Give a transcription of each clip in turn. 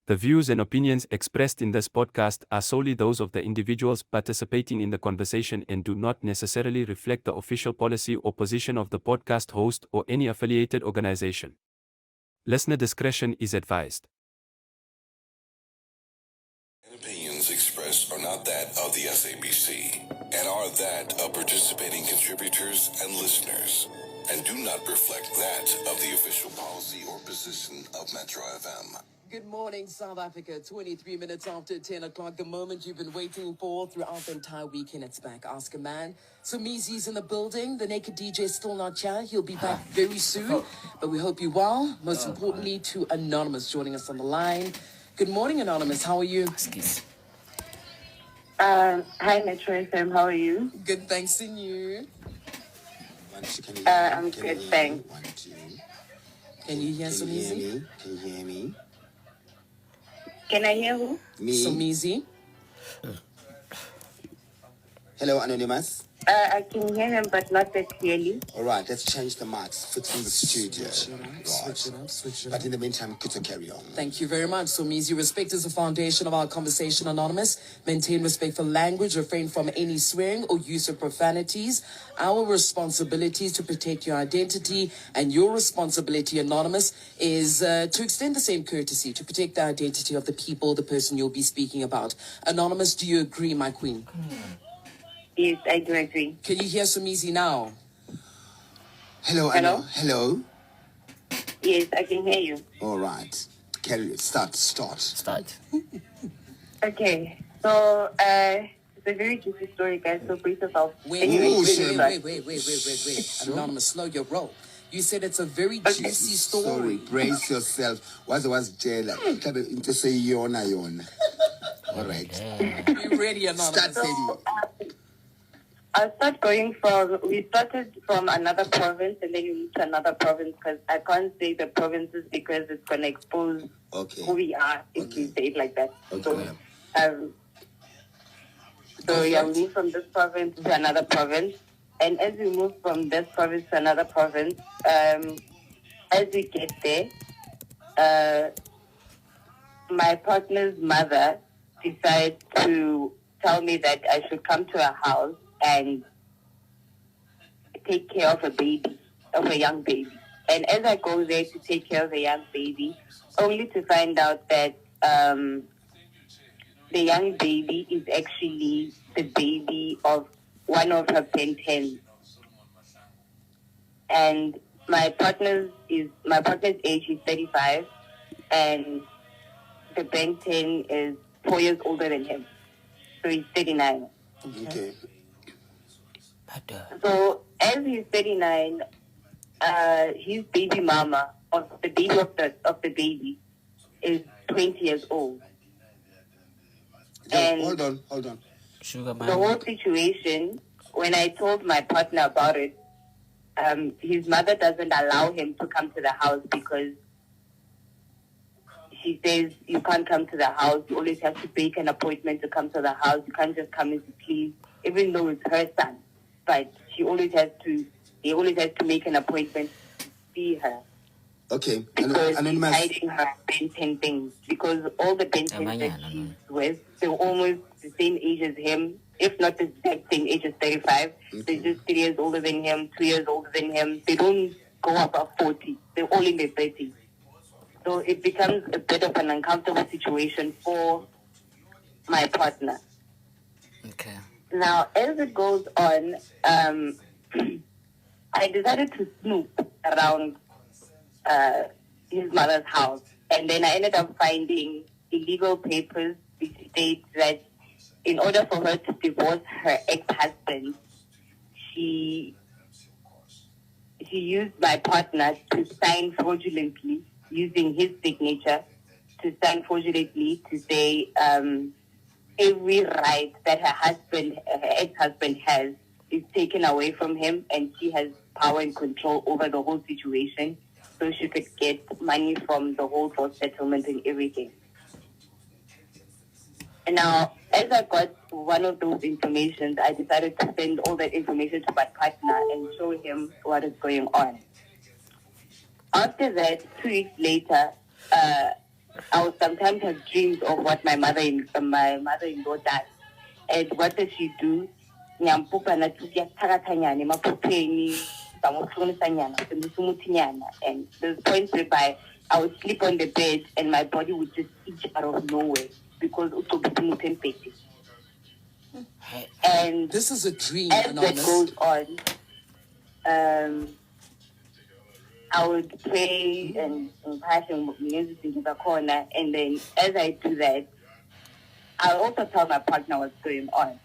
The views and opinions expressed in this podcast are solely those of the individuals participating in the conversation and do not necessarily reflect the official policy or position of the podcast host or any affiliated organization. Listener discretion is advised. Opinions expressed are not that of the SABC and are that of participating contributors and listeners, and do not reflect that of the official policy or position of Metro FM. Good morning, South Africa. 23 minutes after 10 o'clock, the moment you've been waiting for throughout the entire weekend. It's back. Ask a Man. So Meezy's in the building. The naked DJ is still not here. He'll be back very soon. But we hope you well. Most importantly, to Anonymous joining us on the line. Good morning, Anonymous. How are you? Hi, Metro FM. How are you? Good, thanks, and you? I'm good, thanks. Can you hear some Meezy? Can you hear me? Can I hear who? Me. So Meezy? Hello, Anonymous. I can hear him, but not that clearly. All right, let's change the mics. Fix in the studio. Switch it up. But in the meantime, could you carry on? Thank you very much. So, Meezy, respect is the foundation of our conversation, Anonymous. Maintain respect for language, refrain from any swearing or use of profanities. Our responsibility is to protect your identity, and your responsibility, Anonymous, is to extend the same courtesy, to protect the identity of the people, the person you'll be speaking about. Anonymous, do you agree, my queen? Yes, I do agree. Can you hear some Meezy now? Hello, Hello? Hello. Yes, I can hear you. All right. Carry it. Start. Okay, so it's a very juicy story, guys, so brace yourself. Wait. Anonymous, slow your roll. You said it's a very juicy story. Sorry, brace yourself. Was jail? Into say yona. All right. You ready, Anonymous? Start steady. I'll start we started from another province and then we moved to another province because I can't say the provinces because it's going to expose who we are if we say it like that. Okay. So we moved from this province to another province. And as we move from this province to another province, as we get there, my partner's mother decided to tell me that I should come to her house and take care of a young baby. And as I go there to take care of the young baby, only to find out that the young baby is actually the baby of one of her pentens. And my partner's age is 35, and the benten is 4 years older than him. So he's 39. Okay. So as he's 39, his baby mama of the baby is 20 years old. And Hold on. the whole situation, when I told my partner about it, his mother doesn't allow him to come to the house because she says you can't come to the house. You always have to make an appointment to come to the house. You can't just come in to please, even though it's her son. But he always has to make an appointment to see her. Okay. Because Anonymous. he's hiding her Benten things. Because all the Bentens that she's with, they're almost the same age as him, if not the exact same age as 35. They're just 3 years older than him, 2 years older than him. They don't go above 40. They're all in their 30s. So it becomes a bit of an uncomfortable situation for my partner. Okay. Now, as it goes on, I decided to snoop around his mother's house. And then I ended up finding illegal papers which state that in order for her to divorce her ex-husband, she used my partner to sign fraudulently, using his signature, to sign fraudulently to say every right that her ex-husband has is taken away from him, and she has power and control over the whole situation, so she could get money from the whole forced settlement and everything. And now, as I got one of those information, I decided to send all that information to my partner and show him what is going on. After that, 2 weeks later, I would sometimes have dreams of what my mother-in-law does. And what does she do? Nyampupa na tuya tagatanyani mapupeni and there's points whereby I would sleep on the bed and my body would just itch out of nowhere because and This is a dream, as Anonymous. that goes on, I would pray and passion music in the corner, and then as I do that, I also tell my partner what's going on.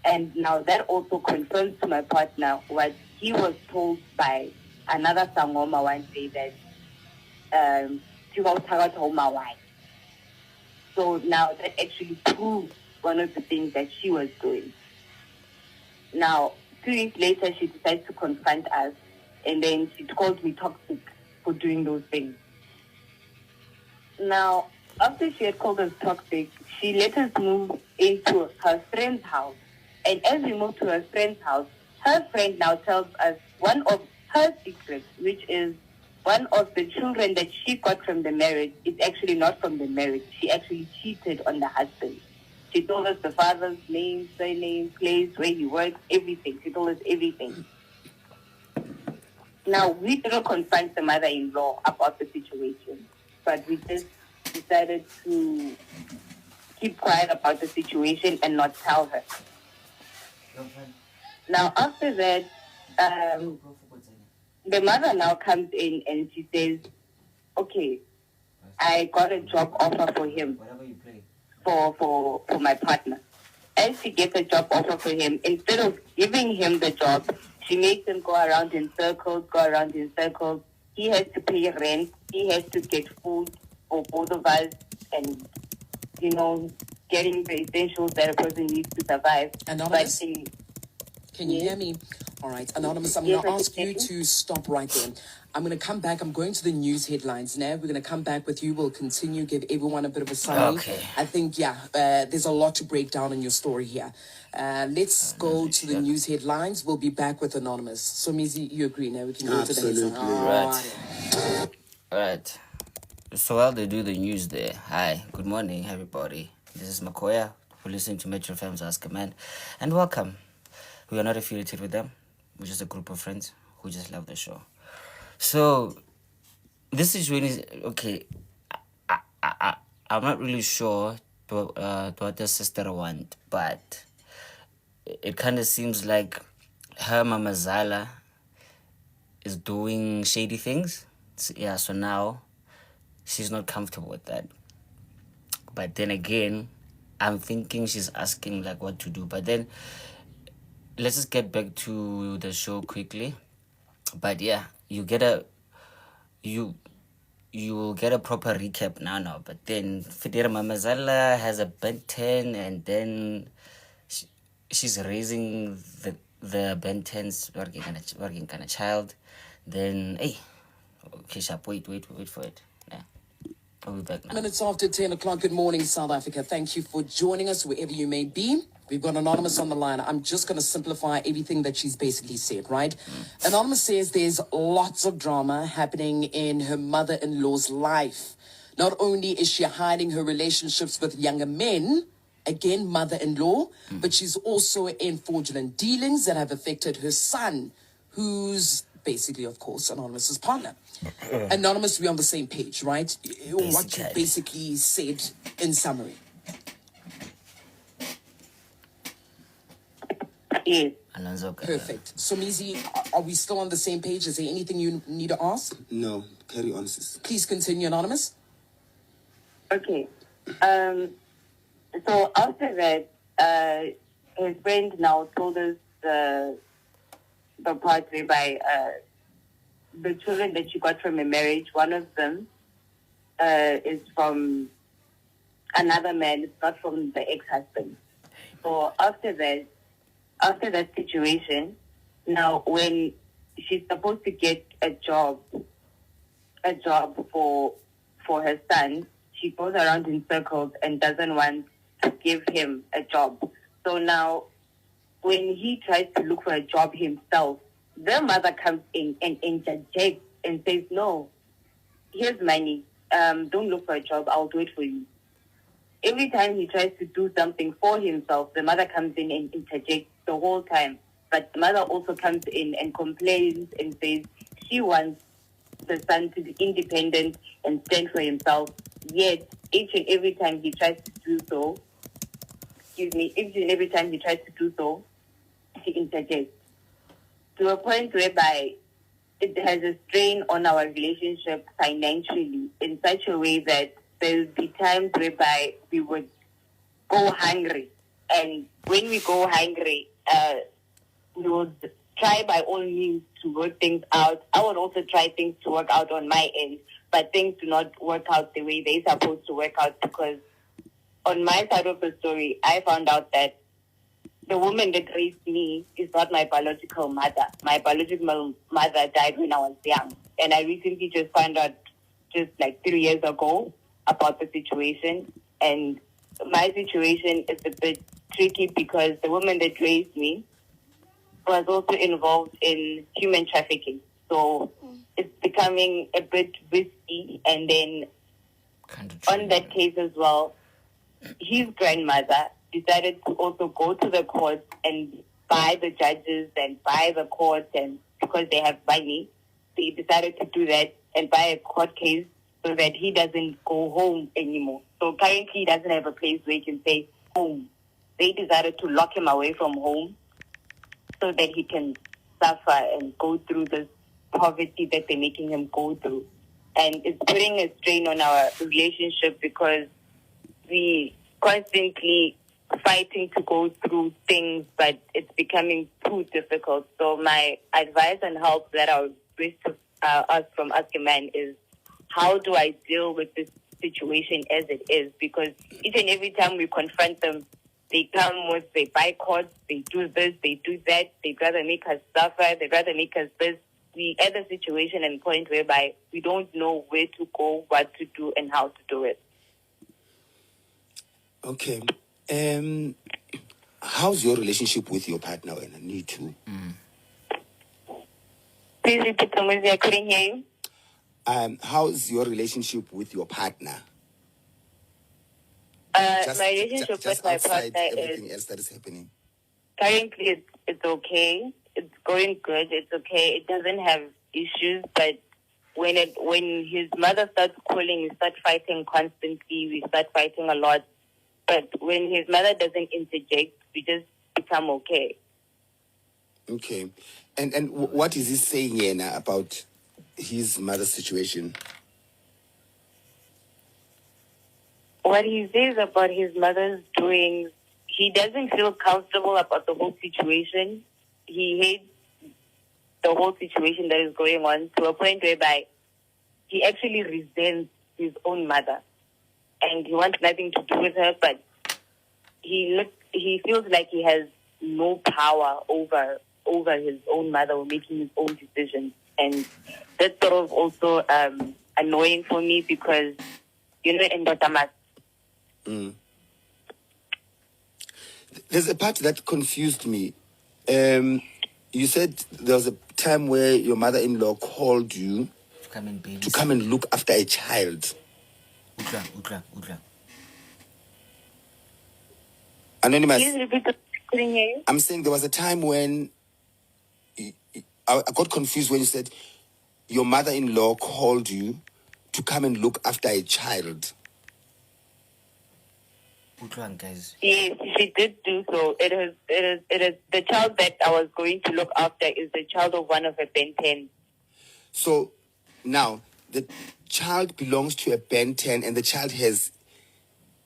And now that also confirms to my partner what he was told by another Sangoma one day that so now that actually proves one of the things that she was doing. Now, 2 weeks later, she decides to confront us, and then she calls me toxic for doing those things. Now, after she had called us toxic, she let us move into her friend's house. And as we moved to her friend's house, her friend now tells us one of her secrets, which is one of the children that she got from the marriage is actually not from the marriage. She actually cheated on the husband. She told us the father's name, surname, place, where he works, everything. She told us everything. Now, we didn't confront the mother-in-law about the situation, but we just decided to keep quiet about the situation and not tell her. Now, after that, the mother now comes in and she says, okay, I got a job offer for him, for my partner. As she gets a job offer for him, instead of giving him the job, she makes him go around in circles. He has to pay rent. He has to get food for both of us and, getting the essentials that a person needs to survive. Anonymous? Can you hear me? All right, Anonymous, I'm going to ask you to stop right there. I'm going to come back. I'm going to the news headlines now. We're going to come back with you. We'll continue, give everyone a bit of a summary. Okay. I think, there's a lot to break down in your story here. Let's go to the news headlines. We'll be back with Anonymous. So, Mizi, you agree now? We can go to the headlines. All right. So while they do the news there, hi, good morning, everybody. This is Makoya, who listening to Metro FM's Ask a Man, and welcome. We are not affiliated with them. We're just a group of friends who just love the show. So this is really okay. I'm not really sure what the sister want, but it kind of seems like her Mama Zala is doing shady things. So now she's not comfortable with that. But then again, I'm thinking she's asking like what to do. But then let's just get back to the show quickly. But yeah, you will get a proper recap now. But then Fidera Mamazala has a Ben 10, and then she's raising the Ben 10's working kind of child. Then okay, Shap, wait for it. Yeah. I'll be back now. Minutes after 10 o'clock. Good morning, South Africa. Thank you for joining us wherever you may be. We've got Anonymous on the line. I'm just going to simplify everything that she's basically said, right? Anonymous says there's lots of drama happening in her mother-in-law's life. Not only is she hiding her relationships with younger men, again, mother-in-law, but she's also in fraudulent dealings that have affected her son, who's basically, of course, Anonymous's partner. Anonymous, we're on the same page, right? What you basically said in summary. Yes. Perfect. So, Mizi, are we still on the same page? Is there anything you need to ask? No, carry on, sis. Please continue, Anonymous. Okay. So after that, his friend now told us the part whereby the children that she got from a marriage, one of them is from another man. It's not from the ex-husband. So after that situation, now when she's supposed to get a job for her son, she goes around in circles and doesn't want to give him a job. So now when he tries to look for a job himself, the mother comes in and interjects and says, no, here's money. don't look for a job, I'll do it for you. Every time he tries to do something for himself, the mother comes in and interjects the whole time. But the mother also comes in and complains and says she wants the son to be independent and stand for himself. Yet, each and every time he tries to do so, she interjects. To a point whereby it has a strain on our relationship financially in such a way that there will be times whereby we would go hungry. And when we go hungry, we would try by all means to work things out. I would also try things to work out on my end, but things do not work out the way they're supposed to work out, because on my side of the story, I found out that the woman that raised me is not my biological mother. My biological mother died when I was young. And I recently just found out just like 3 years ago about the situation. And my situation is a bit tricky because the woman that raised me was also involved in human trafficking. So it's becoming a bit risky. And then on that case as well, his grandmother decided to also go to the court and buy the judges and buy the court, and because they have money, they decided to do that and buy a court case so that he doesn't go home anymore. So currently he doesn't have a place where he can say home. They decided to lock him away from home so that he can suffer and go through this poverty that they're making him go through. And it's putting a strain on our relationship because we constantly fighting to go through things, but it's becoming too difficult. So my advice and help that I would wish to ask from Ask a Man is, how do I deal with this situation as it is? Because each and every time we confront them, they come with, they buy courts, they do this, they do that, they'd rather make us suffer, they'd rather make us this. We at the situation and point whereby we don't know where to go, what to do, and how to do it. Okay. How's your relationship with your partner when I need to? Please repeat the words, I couldn't hear you. How's your relationship with your partner? My relationship with my partner everything else that is happening. Currently it's okay. It's going good. It's okay. It doesn't have issues, but when his mother starts calling, we start fighting constantly. We start fighting a lot. But when his mother doesn't interject, we just become okay. Okay. And what is he saying here now about his mother's situation? What he says about his mother's doings, he doesn't feel comfortable about the whole situation. He hates the whole situation that is going on to a point whereby he actually resents his own mother. And he wants nothing to do with her, but he feels like he has no power over his own mother or making his own decisions. And that's sort of also annoying for me because, in Dotamas. There's a part that confused me. You said there was a time where your mother-in-law called you to come and look after a child. Udra. Anonymous. Please repeat the question. I'm saying there was a time when I got confused when you said your mother-in-law called you to come and look after a child. Guys. Yes, she did do so. It is the child that I was going to look after is the child of one of her Ben 10. So now the child belongs to a Ben 10 and the child has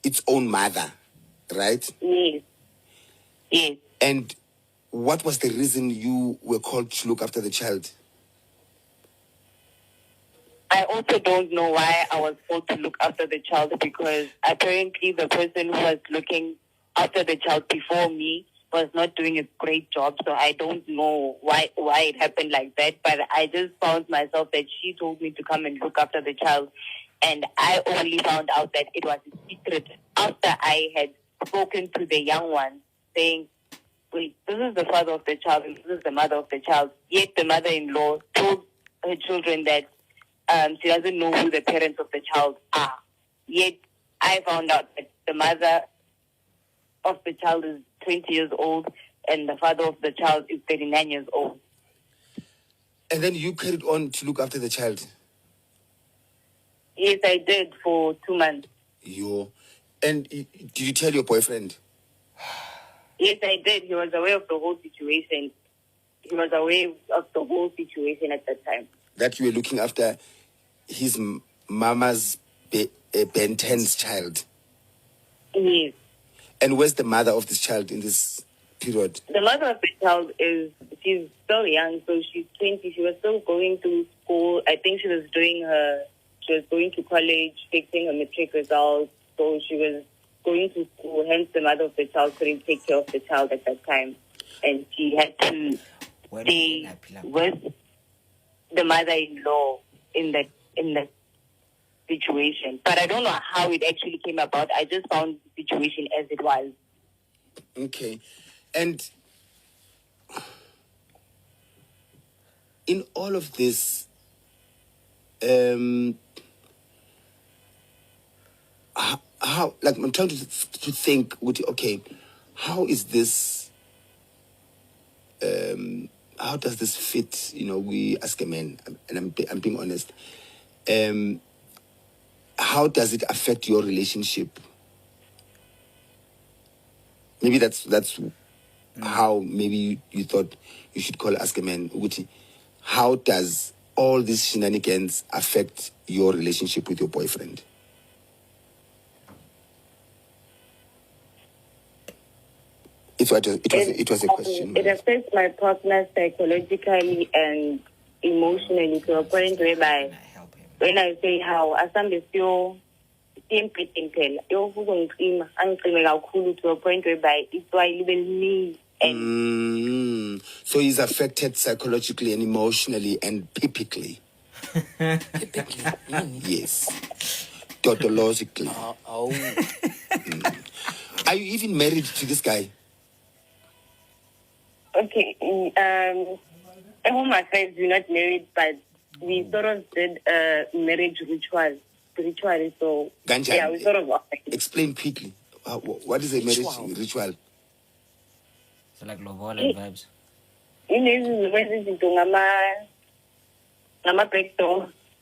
its own mother, right? Yes. And what was the reason you were called to look after the child? I also don't know why I was called to look after the child, because apparently the person who was looking after the child before me was not doing a great job. So I don't know why it happened like that. But I just found myself that she told me to come and look after the child. And I only found out that it was a secret after I had spoken to the young one saying, wait, this is the father of the child and this is the mother of the child. Yet the mother-in-law told her children that She doesn't know who the parents of the child are. Yet, I found out that the mother of the child is 20 years old and the father of the child is 39 years old. And then you carried on to look after the child? Yes, I did for 2 months. And did you tell your boyfriend? Yes, I did. He was aware of the whole situation. He was aware of the whole situation at that time. That you were looking after his mama's Ben 10's child? Yes. And where's the mother of this child in this period? The mother of the child she's still young, so she's 20. She was still going to school. I think she was going to college, fixing her matric results. So she was going to school, hence the mother of the child couldn't take care of the child at that time. And she had to stay with the mother-in-law in that situation. But I don't know how it actually came about. I just found the situation as it was. Okay. And in all of this, how like I'm trying to think, okay, how is this, how does this fit, we ask a man, and I'm being honest, how does it affect your relationship? Maybe that's how maybe you thought you should call Ask a Man. How does all these shenanigans affect your relationship with your boyfriend? It was a question. It affects my partner psychologically and emotionally to a point whereby when I say how asambe still to a point whereby it's why even me and so he's affected psychologically and emotionally and typically. Yes. Tautologically. Are you even married to this guy? Okay. All my friends we're not married, but we sort of did a marriage ritual. So Ganja, yeah, we sort of explain quickly. What is a marriage ritual? So like lobola and vibes.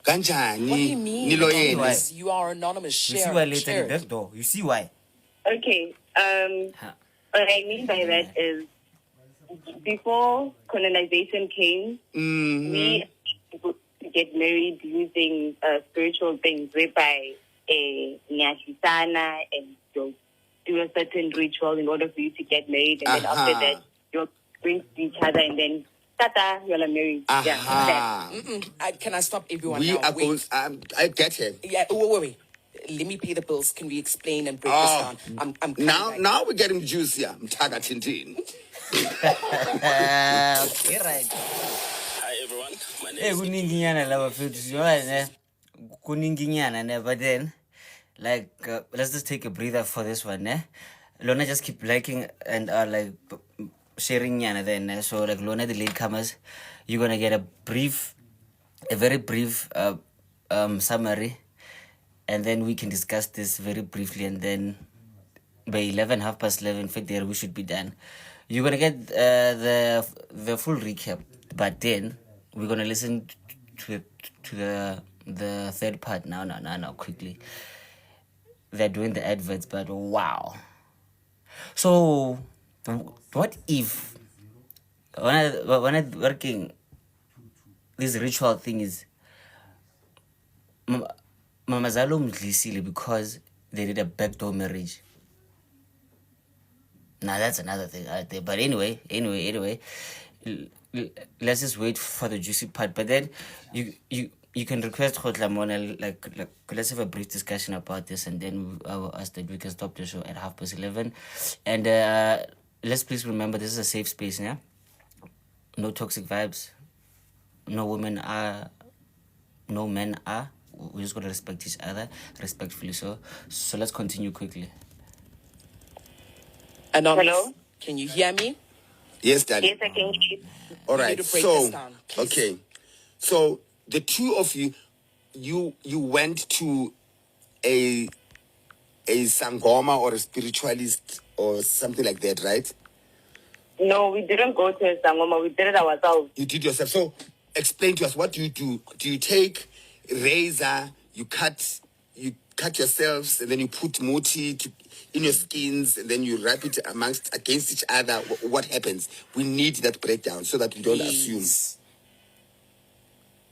Ganjani. What do you mean? Anonymous? You are anonymous. You see Share. why later Share. in that door. You see why? Okay. What I mean by that is before colonization came, we people to get married using spiritual things, whereby nyashisana and you'll do a certain ritual in order for you to get married, and then after that you'll bring to each other, and then tata, you're married. Yeah. Can I stop everyone We now? are going. I get him. Yeah. Wait. Let me pay the bills. Can we explain and break this down? I'm now we're getting juicier. I'm Taga Tintin. Okay, right. Hi everyone, my name Hey, kuninginyana lava filters, you right, ne? Kuninginyana, ne? But then, like, let's just take a breather for this one, ne? Lona just keep liking and sharing nyana then, ne? So like Lona, the latecomers, you're gonna get a very brief summary, and then we can discuss this very briefly, and then by 11:30, 11:50, we should be done. You're gonna get the full recap, but then we're gonna listen to the third part now quickly. They're doing the adverts, but wow. So what if when I working this ritual thing is Mama Zalo mdlisile because they did a backdoor marriage. Now that's another thing out there. But anyway, let's just wait for the juicy part. But then you can request Khotlamona, like let's have a brief discussion about this, and then I will ask that we can stop the show at 11:30. And let's please remember this is a safe space, yeah? No toxic vibes. No women are, no men are. We're just gonna respect each other respectfully. So let's continue quickly. Anonymous, Hello? can you hear me? Yes, Daddy. Yes, I can hear you. All You right. need to break So this down, please. okay. So the two of you, you went to a sangoma or a spiritualist or something like that, right? No, we didn't go to a sangoma. We did it ourselves. You did yourself. So explain to us, what do you do? Do you take razor, you cut yourselves, and then you put muti in your skins, and then you wrap it against each other? What happens? We need that breakdown so that we don't assume.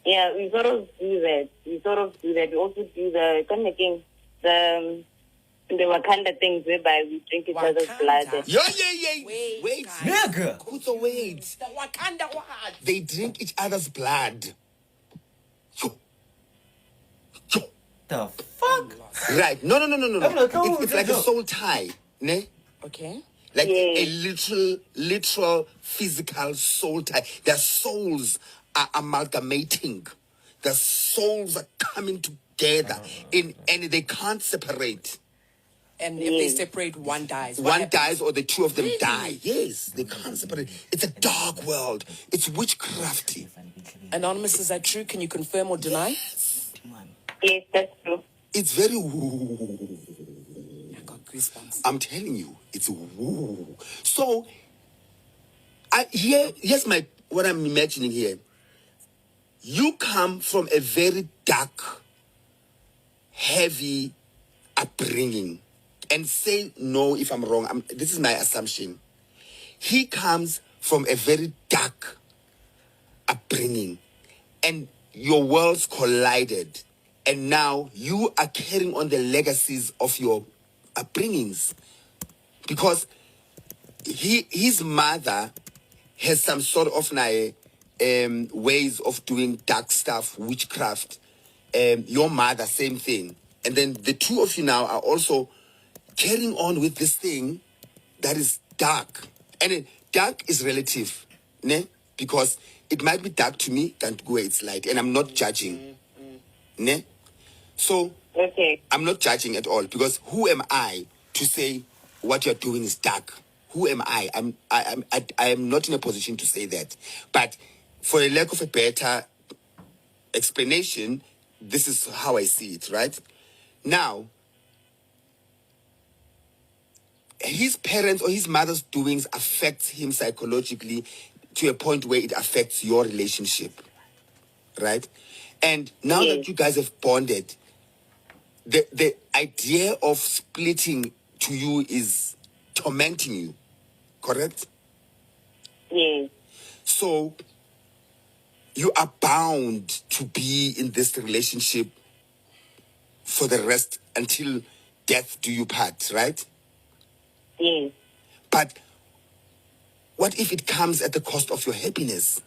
Yeah, we sort of do that. We also do the Wakanda things whereby we drink each other's blood. Yeah. Wait. Nigga. Kuto, wait. The Wakanda what? They drink each other's blood. Yo. The fuck? Right. No. It's like a soul tie. Ne? Okay. Like a literal physical soul tie. Their souls are amalgamating. Their souls are coming together and they can't separate. And if they separate, one dies. One dies or the two of them die. Yes, they can't separate. It's a dark world. It's witchcrafty. Anonymous, is that true? Can you confirm or deny? Yes, that's true. It's very I got goosebumps. I'm telling you, it's woo. So, here's what I'm imagining here. You come from a very dark, heavy upbringing. And say no if I'm wrong. This is my assumption. He comes from a very dark upbringing. And your worlds collided. And now you are carrying on the legacies of your upbringings. Because his mother has some sort of ways of doing dark stuff, witchcraft. Your mother, same thing. And then the two of you now are also carrying on with this thing that is dark. And dark is relative, ne? Because it might be dark to me, can't go where it's light. And I'm not judging. Ne? So, okay. I'm not judging at all, because who am I to say what you're doing is dark? Who am I? I am not in a position to say that. But for a lack of a better explanation, this is how I see it, right? Now, his parents or his mother's doings affect him psychologically to a point where it affects your relationship, right? And now that you guys have bonded, the idea of splitting to you is tormenting you, correct? Yes. So you are bound to be in this relationship for the rest until death do you part, right? Yes. But what if it comes at the cost of your happiness?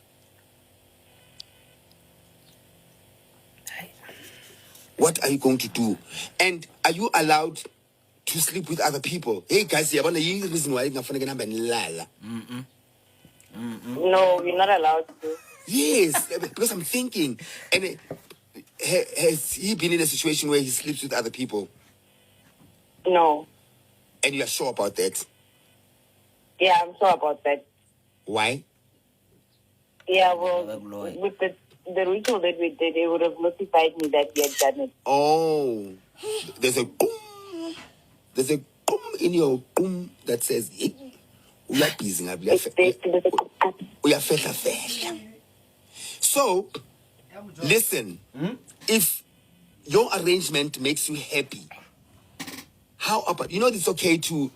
What are you going to do? And are you allowed to sleep with other people? Hey guys, you want the reason why you're not No, we're not allowed to. Yes, because I'm thinking, and has he been in a situation where he sleeps with other people? No. And you are sure about that? Yeah, I'm sure about that. Why? Yeah, well, with the ritual that we did, they would have notified me that we had done it. Oh, there's a boom. There's a boom in your boom that says, we are busy. So, listen, if your arrangement makes you happy, how about, it's okay to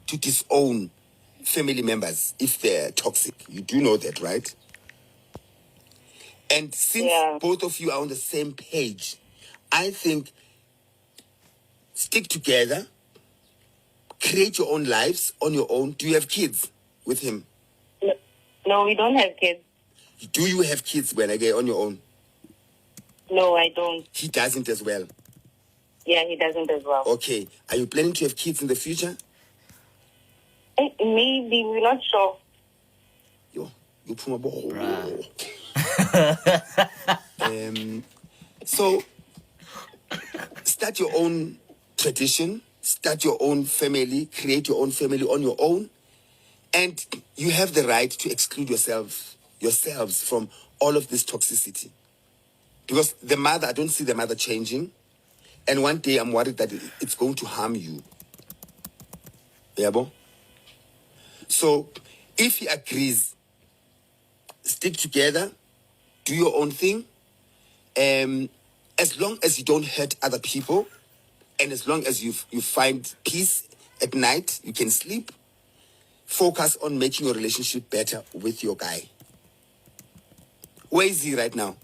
disown family members if they're toxic. You do know that, right? And since both of you are on the same page, I think stick together, create your own lives on your own. Do you have kids with him? No, we don't have kids. Do you have kids, Benage, on your own? No, I don't. He doesn't as well? Yeah, he doesn't as well. Okay. Are you planning to have kids in the future? Maybe, we're not sure. You put my ball. So, start your own tradition, start your own family, create your own family on your own, and you have the right to exclude yourselves from all of this toxicity. Because the mother, I don't see the mother changing. And one day I'm worried that it's going to harm you. Yeah, so if he agrees, stick together, do your own thing. As long as you don't hurt other people, and as long as you find peace at night, you can sleep, focus on making your relationship better with your guy. Where is he right now?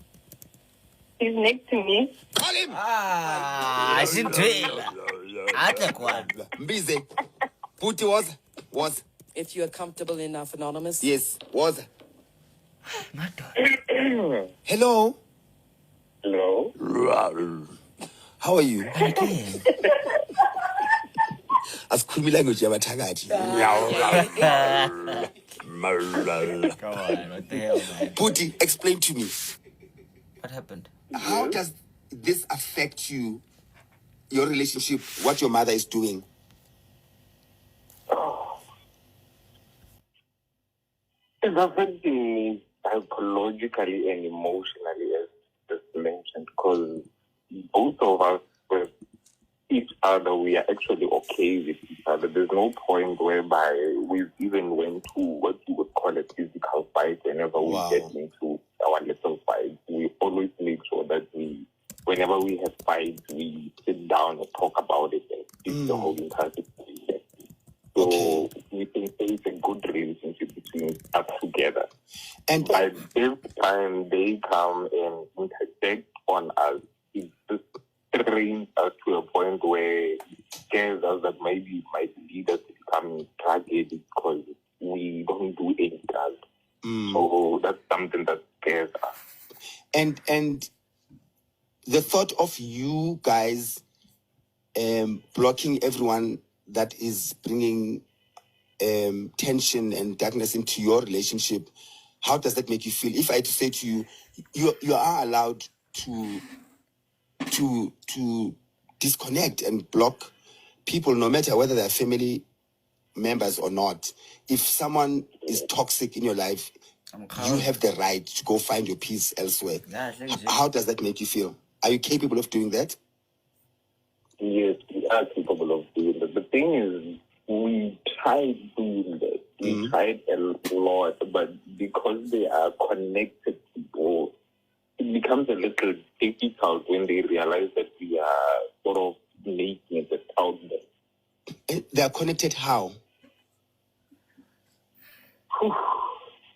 He's next to me. Call him! I didn't do it. I take one. Mbize. Puti was. If you are comfortable enough, Anonymous. Yes, was. My daughter. Hello. Hello. How are you? Again. Asikhulumi language yabathakathi. Come on, what the hell, man? Puti, explain to me. What happened? How does this affect you, your relationship, what your mother is doing? It's affecting me psychologically and emotionally, as just mentioned, because both of us with each other, we are actually okay with each other. There's no point whereby we've even went to what you would call a physical fight. Whenever we get into our little fights, we always make sure that whenever we have fights, we sit down and talk about it and fix the whole entire situation. So we can say it's a good relationship between us together. And But every time they come and interject on us, it just trains us to a point where it scares us that maybe it might lead us to becoming drug addicts because we don't do any drugs. So that's something that scares us. And the thought of you guys blocking everyone that is bringing tension and darkness into your relationship, how does that make you feel? If I had to say to you, you are allowed to disconnect and block people, no matter whether they're family members or not. If someone is toxic in your life, you have the right to go find your peace elsewhere. How does that make you feel? Are you capable of doing that? Yes, we are capable of doing that. The thing is, we tried doing that. We tried a lot, but because they are connected people, it becomes a little difficult when they realize that we are sort of making it out there. They are connected how?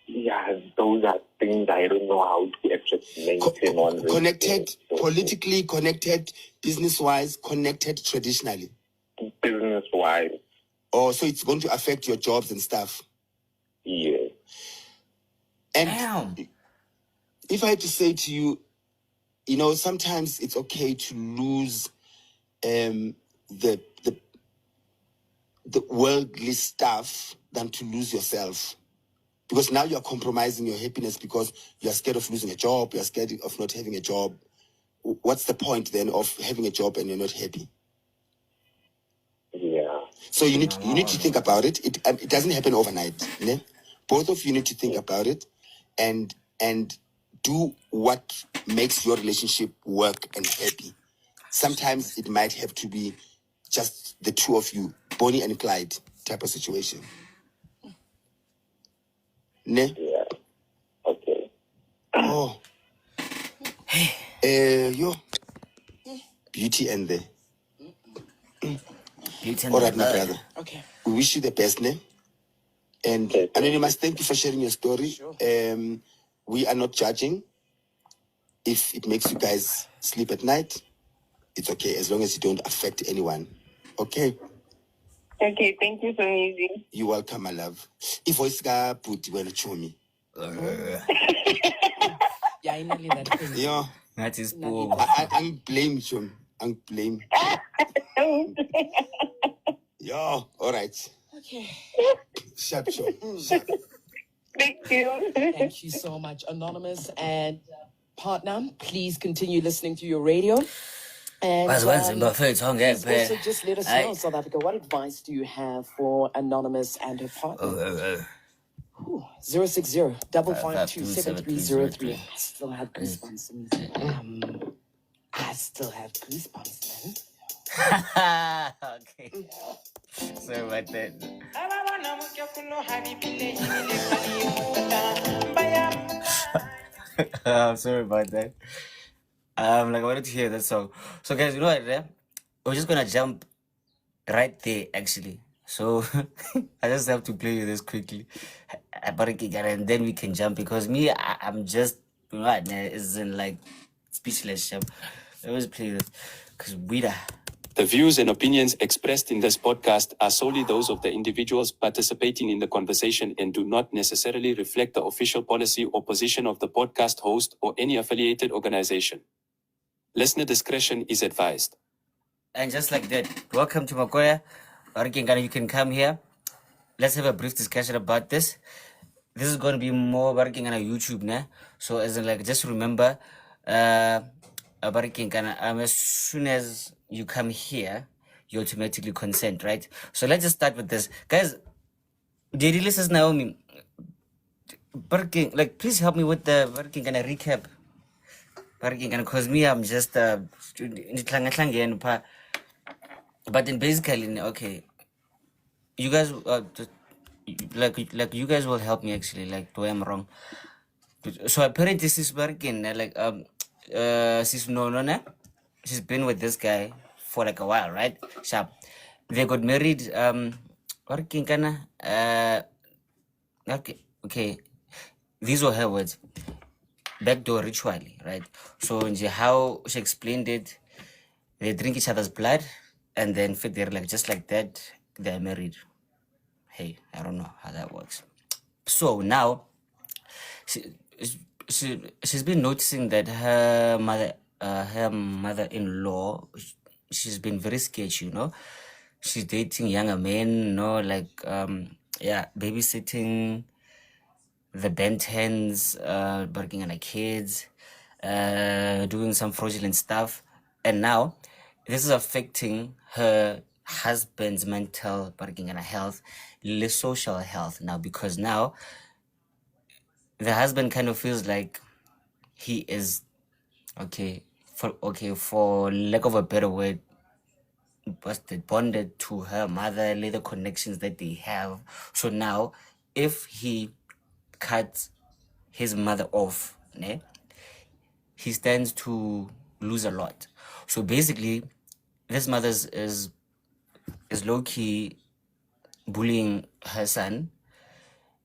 Yeah, those are things I don't know how to actually mention on this. Connected politically, connected business-wise, connected traditionally. Business-wise. Oh, so it's going to affect your jobs and stuff. Yeah. And Damn. if I had to say to you, sometimes it's okay to lose the worldly stuff than to lose yourself. Because now you're compromising your happiness because you're scared of losing a job, you're scared of not having a job. What's the point then of having a job and you're not happy? Yeah. So you need to think about it. It doesn't happen overnight. Ne? Both of you need to think about it and do what makes your relationship work and happy. Sometimes it might have to be just the two of you, Bonnie and Clyde type of situation. Ne? Yeah. Okay. Oh. Yo. Beauty and the. All right, my brother. Okay. We wish you the best, ne? And Anonymous, thank you for sharing your story. Sure. We are not judging. If it makes you guys sleep at night, it's okay, as long as you don't affect anyone. Okay? Okay, thank you so much. You're welcome, my love. If voice ga put when show me. Yeah, I nearly that thing. Yeah. That is poor. I'm blame, Sean. I'm blame. Yeah, all right. Okay. Sharp, Sean. Sharp. Thank you. Thank you so much, Anonymous and partner. Please continue listening to your radio. And Please also just let us know, South Africa, what advice do you have for Anonymous and her partner? 060 552 7303. 7303. I still have goosebumps. I still have goosebumps, man. Okay. Sorry about that. I'm sorry about that. I wanted to hear that song. So guys, you know what? We're just gonna jump right there actually. So I just have to play this quickly. And then we can jump because I'm just right now isn't like speechless. Let me play this. Cause The views and opinions expressed in this podcast are solely those of the individuals participating in the conversation and do not necessarily reflect the official policy or position of the podcast host or any affiliated organization. Listener discretion is advised. And just like that, welcome to Makoya. You can come here. Let's have a brief discussion about this. This is going to be more working on YouTube now. So as in like, just remember, as soon as you come here, you automatically consent, right? So let's just start with this. Guys, did you listen to Naomi? Like, please help me with the working and a recap. Because me, I'm just but then basically, okay, you guys like you guys will help me actually, like do I'm wrong. So apparently this is working like she's she's been with this guy for like a while, right? Sharp. They got married working okay. These were her words. Backdoor ritually, right? So how she explained it, they drink each other's blood and then fit there like just like that, they're married. Hey, I don't know how that works. So now she's been noticing that her mother-in-law, she's been very sketchy, you know. She's dating younger men, you know, like babysitting the Bentons, working on the kids, doing some fraudulent stuff. And now this is affecting her husband's mental working on health, social health now, because now the husband kind of feels like he is for lack of a better word, bonded to her mother, the connections that they have. So now if he cuts his mother off, he stands to lose a lot. So basically this mother is low-key bullying her son,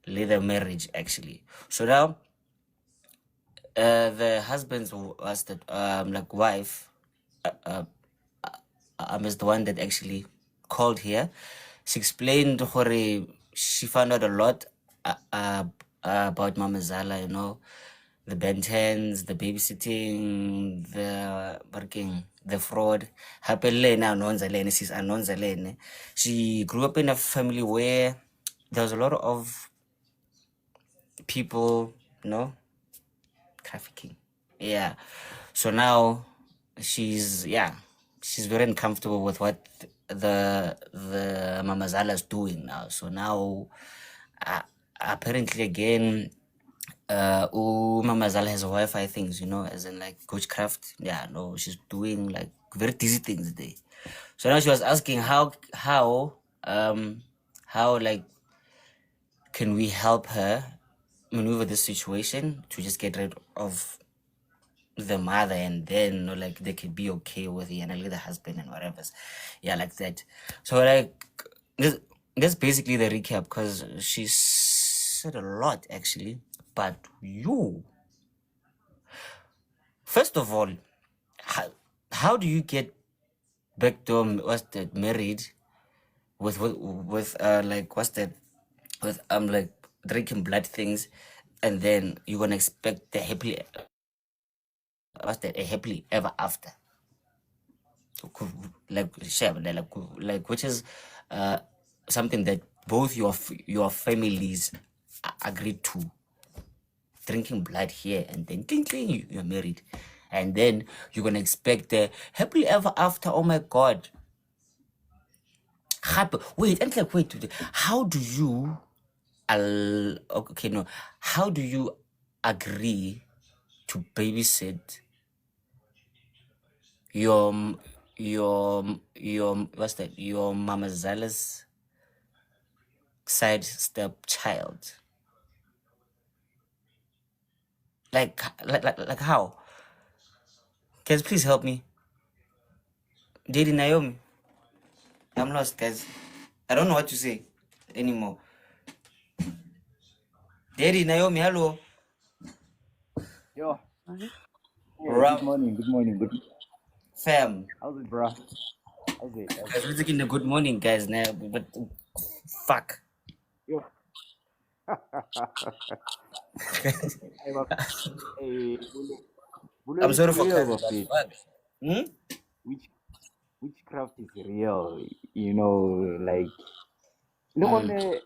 later marriage actually. So now the husband's was that like wife is the one that actually called here. She explained how she found out a lot about Mama Zala, you know, the Bentons, the babysitting, the working, the fraud. She grew up in a family where there was a lot of people, you know, trafficking. Yeah. So now she's very uncomfortable with what the Mama Zala is doing now. So now apparently again Mama Zala has Wi-Fi things, you know, as in like coachcraft. Yeah, no, she's doing like very dizzy things there. So now she was asking how like can we help her maneuver this situation to just get rid of the mother, and then, you know, like they could be okay with it and the husband and whatever. Yeah, like that. So like that's basically the recap, because she said a lot actually. But you, first of all, how do you get backdoor married with like like drinking blood things, and then you're gonna expect the happily ever after, like which is something that both your families agreed to. Drinking blood here and then cling, you're married, and then you're gonna expect the happily ever after. Oh my God. Wait, how do you Okay, no. How do you agree to babysit your what's that? Your Mama Zala's side step child? Like how? Guys, please help me. Daddy Naomi. I'm lost, guys. I don't know what to say anymore. Daddy Naomi, hello. Yo. Hey, Bro, good morning, good. fam. How's it, bro? How's it? Guys, we're taking the good morning, guys, now, but fuck. Yo. Hey, but, hey, Bulu, I'm it's sorry for real, crying, but but fuck. which witchcraft is real? You know, like, look on the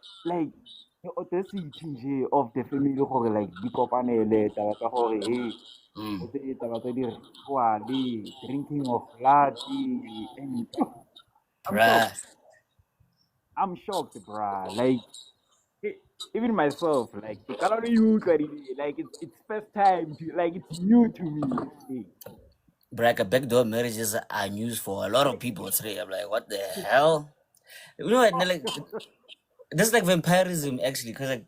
the audacity nje of the family gore like di kopanele taba tsa gore hey o tse taba tsa di ritual drinking of blood and I'm Bruh. shocked. I'm shocked, bruh. Like even myself, like it cannot you like it's first time to like it's new to me. Hey. Bracket backdoor marriages are news for a lot of people today. I'm like, what the hell? You know what? Like, that's like vampirism actually, because like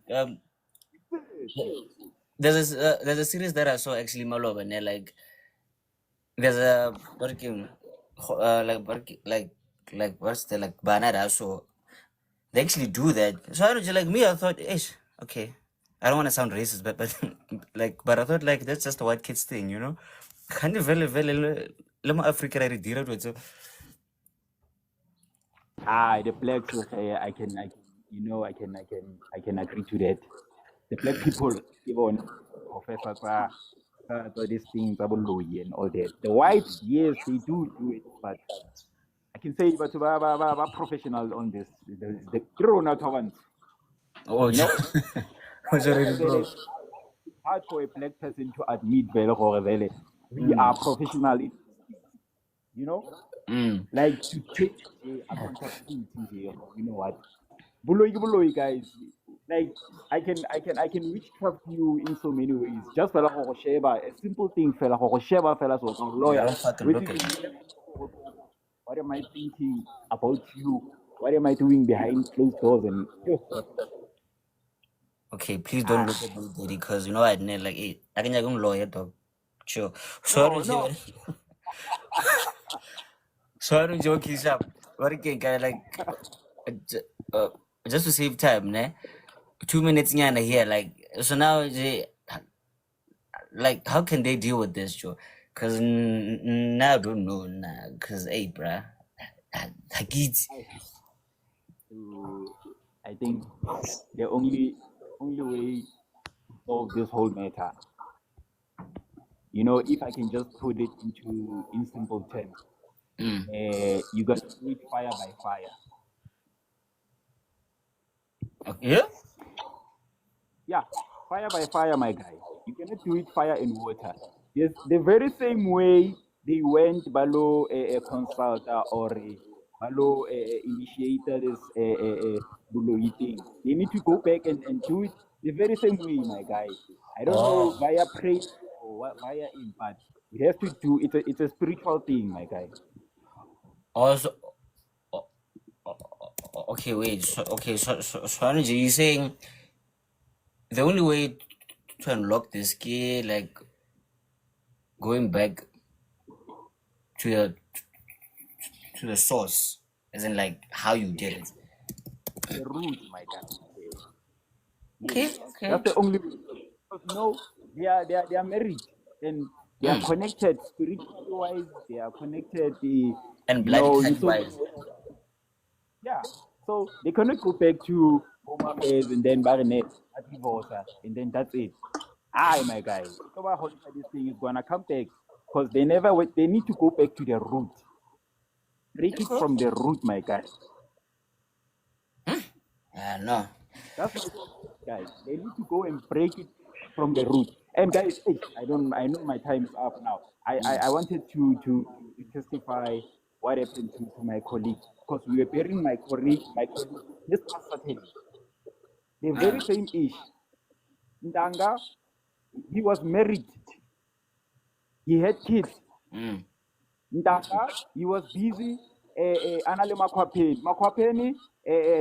there's a series that I saw actually Malo, and they're like there's a working like what's the like banana, so they actually do that. So I was just like me, I thought, ish, okay. I don't want to sound racist, but like but I thought like that's just a white kids thing, you know? Kind of very Africa The blacks I can agree to that. The black people even professors are these things about and all that. The whites, yes, they do it, but I can say but professional on this. The corona ones, Oh, you know? what's already Vele, bro? it's hard for a black person to admit vele gore vele we are professional in this thing, you know? Like to take accountability here, you know what? Buloi guys. Like I can witchcraft you in so many ways. Just fela go sheba, a simple thing fela go sheba fela so You lawyer. don't fucking Wait look till at me. you what am I thinking about you? What am I doing behind closed doors and Okay, please don't look at me, daddy, because you know I didn't like it. I can like lawyer dog. Sure. Sorry, no. sorry, joke is up. What again, guy? Like, uh, just to save time, ne? 2 minutes nyana here, like so now like how can they deal with this, Joe? Cause now I don't know, nah. Cause hey, bruh, Hagit. I think the only way to solve this whole matter, you know, if I can just put it in simple terms, you got to do it fire by fire. Yeah. Yeah, fire by fire, my guy. You cannot do it fire and water. Yes, the very same way they went below a consulta or a below initiator this below eating. They need to go back and do it the very same way, my guy. I don't know Oh. via prayer or via in, but it has to do. It's a spiritual thing, my guy. Also, okay, wait. So Anuji, you saying the only way to unlock this skill, like going back to the source, as in like how you did it. The root, my guy. Okay, Yes, okay. that's the only. Because no, they are married and they are connected spiritually wise. They are connected. And bloody In cut so many wise. ways. Yeah. So they cannot go back to home affairs and then baronet, divorce, and then that's it. Aye, my guy. This thing is gonna come back because they never went. They need to go back to their root. Break it from the root, my guy. No. That's what guys. They need to go and break it from the root. And guys, I don't. I know my time is up now. I wanted to testify what happened to my colleague because we were burying my colleague this past Saturday. They're very same age. Ndanga, he was married. He had kids. Ndanga, he was busy. Anale makwapeni. Makwapeni,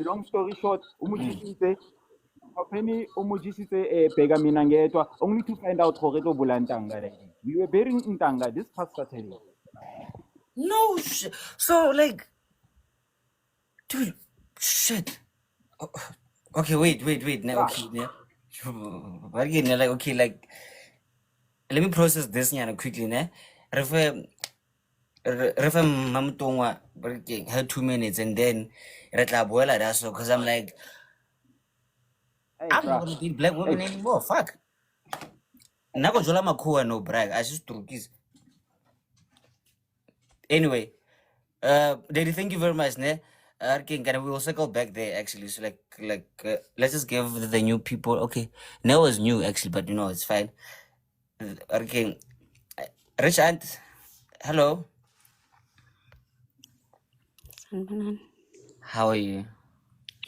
long story short, umujisite. Makwapeni, umujisite pega minangetwa. Only to find out how to bulantanga. We were burying Ndanga this past Saturday. No, so like, dude, shit. Okay, wait. Now, okay, now, again, like, okay, like, let me process this quickly, ne? Refer Mamtongwa, had 2 minutes, and then Retlabuela, that's so, because I'm like, Hey, I'm not bruh. gonna date black women anymore. Fuck. Nako jola makua no brag. I just turkis. Anyway, Daddy, thank you very much, ne? We will circle back there actually. So let's just give the new people. Okay, Nell is new actually, but you know it's fine. Okay, Rich Aunt, hello. Sanbanan. How are you?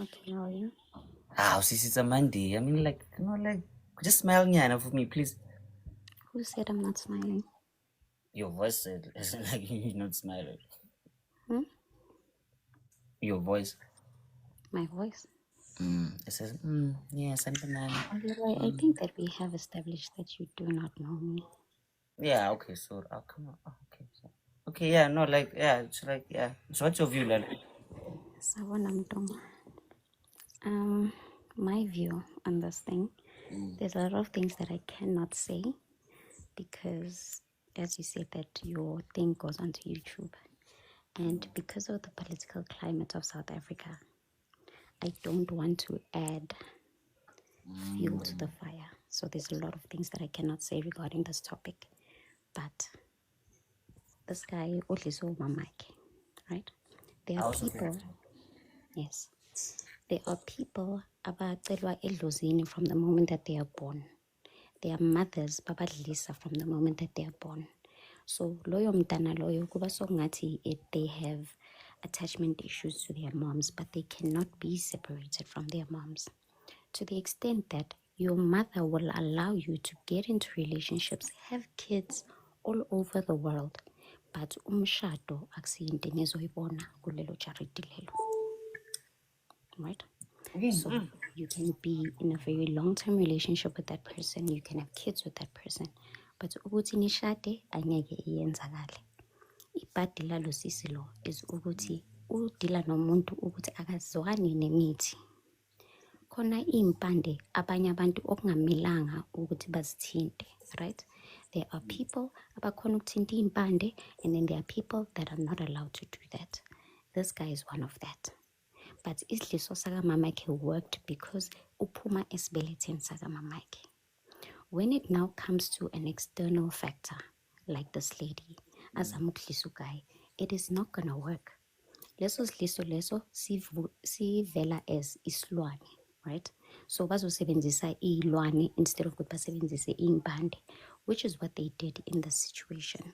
Okay, how are you? It's a Monday. I mean, like, you know, like, just smile nyana for me, please. Who said I'm not smiling? Your voice said, isn't like you're not smiling. Your voice. My voice? It says, yes, I'm banana. Leroy, I think that we have established that you do not know me. Yeah, okay, so, come on. Okay, so. Okay, yeah, no, like, yeah, it's like, yeah. So what's your view, Lala? My view on this thing, there's a lot of things that I cannot say because, as you said, that your thing goes onto YouTube. And because of the political climate of South Africa, I don't want to add fuel to the fire. So there's a lot of things that I cannot say regarding this topic. But this guy, Odliso Mamake, right? There are people, yes, there are people abacelwa edlozini from the moment that they are born. Their mothers babadlisa from the moment that they are born. So loyo mntana loyo kuba songathi they have attachment issues to their moms, but they cannot be separated from their moms. To the extent that your mother will allow you to get into relationships, have kids all over the world, but umshado akusiyinto engezoyibona kulelo charity lelo. Right? So you can be in a very long-term relationship with that person, you can have kids with that person, but ukuthi nishade angeke iyenzakale. Ibhadi lalo sisi lo is ukuthi udila nomuntu ukuthi akazwani nemithi. Khona impande abanye abantu okungamelanga ukuthi bazithinte, right? There are people abakhona ukuthinta impande, and then there are people that are not allowed to do that. This guy is one of that. But isidliso sakaMamake worked because uphuma esibeletheni sakaMamake. When it now comes to an external factor, like this lady, as a muklisu guy, it is not gonna work. Leso sidliso leso sivela as isilwane, right? So bazosebenzisa iy'lwane instead of ukuthi basebenzise iy'mpande, which is what they did in this situation.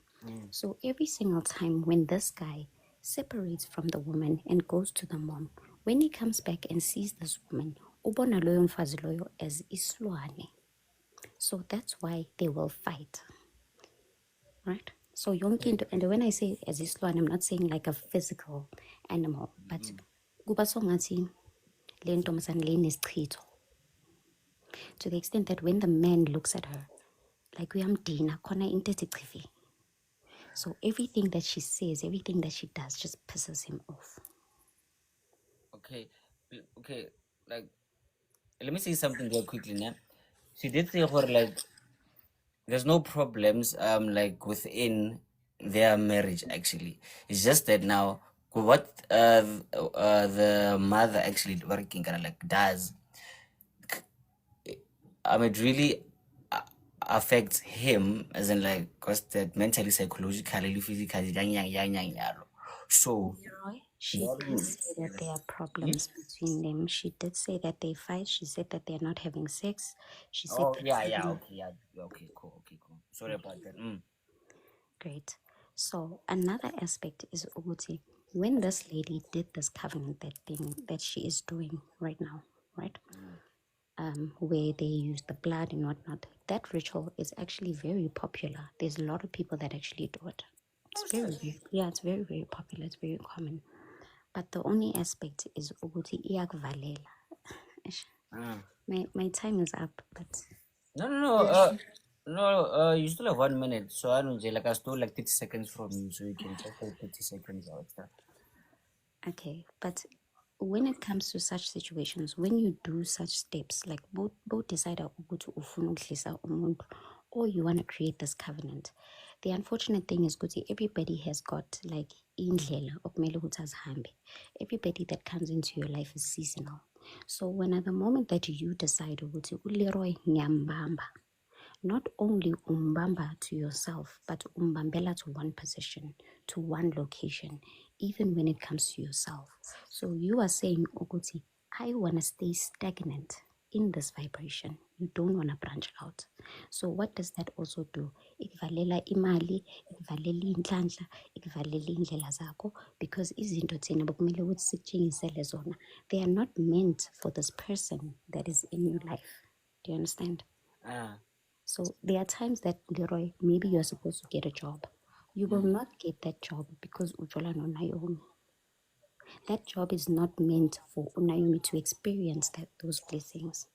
So every single time when this guy separates from the woman and goes to the mom, when he comes back and sees this woman, ubona loyo mfazi loyo as isilwane. So that's why they will fight, right? So yonke into, and when I say as isilwane, I'm not saying like a physical animal, but kuba songathi le ntombazane le inesichitho. To the extent that when the man looks at her, like uyamdina khona into ethi chifi. So everything that she says, everything that she does just pisses him off. Okay, like, let me say something real quickly now. She did say her, like, there's no problems like within their marriage actually. It's just that now what the mother actually working kind of like does, it really affects him, as in like, cause that mentally, psychologically, physically, so She did say that there are problems between them. She did say that they fight. She said that they're not having sex. She said okay, cool. Sorry about that. Great. So another aspect is Uguti. When this lady did this covenant, that thing that she is doing right now, right? where they use the blood and whatnot. That ritual is actually very popular. There's a lot of people that actually do it. It's it's very, very popular. It's very common. But the only aspect is ukuthi iyakuvalela. Eish. My time is up, but No, you still have 1 minute. So I don't know, like I stole like 30 seconds from you, so you can just take 30 seconds out. okay. But when it comes to such situations, when you do such steps, like both decide ukuthi ufuna ukudlisa umuntu or you want to create this covenant. The unfortunate thing is ukuthi everybody has got like indlela okumele ukuthi azihambe. Everybody that comes into your life is seasonal. So when at the moment that you decide ukuthi uLeroy ngiyambamba, not only umbamba to yourself, but umbambela to one position, to one location, even when it comes to yourself. So you are saying, Okuti, I want to stay stagnant in this vibration. You don't want to branch out. So what does that also do? Ikuvalela imali, ikuvalela inhlanhla, ikuvalela indlela zakho, because izinto thina bekumele ukuthi sikutshengisele zona, they are not meant for this person that is in your life. Do you understand? So there are times that, Leroy, maybe you're supposed to get a job. You will not get that job because Ujola no Naomi. That job is not meant for Naomi to experience those blessings.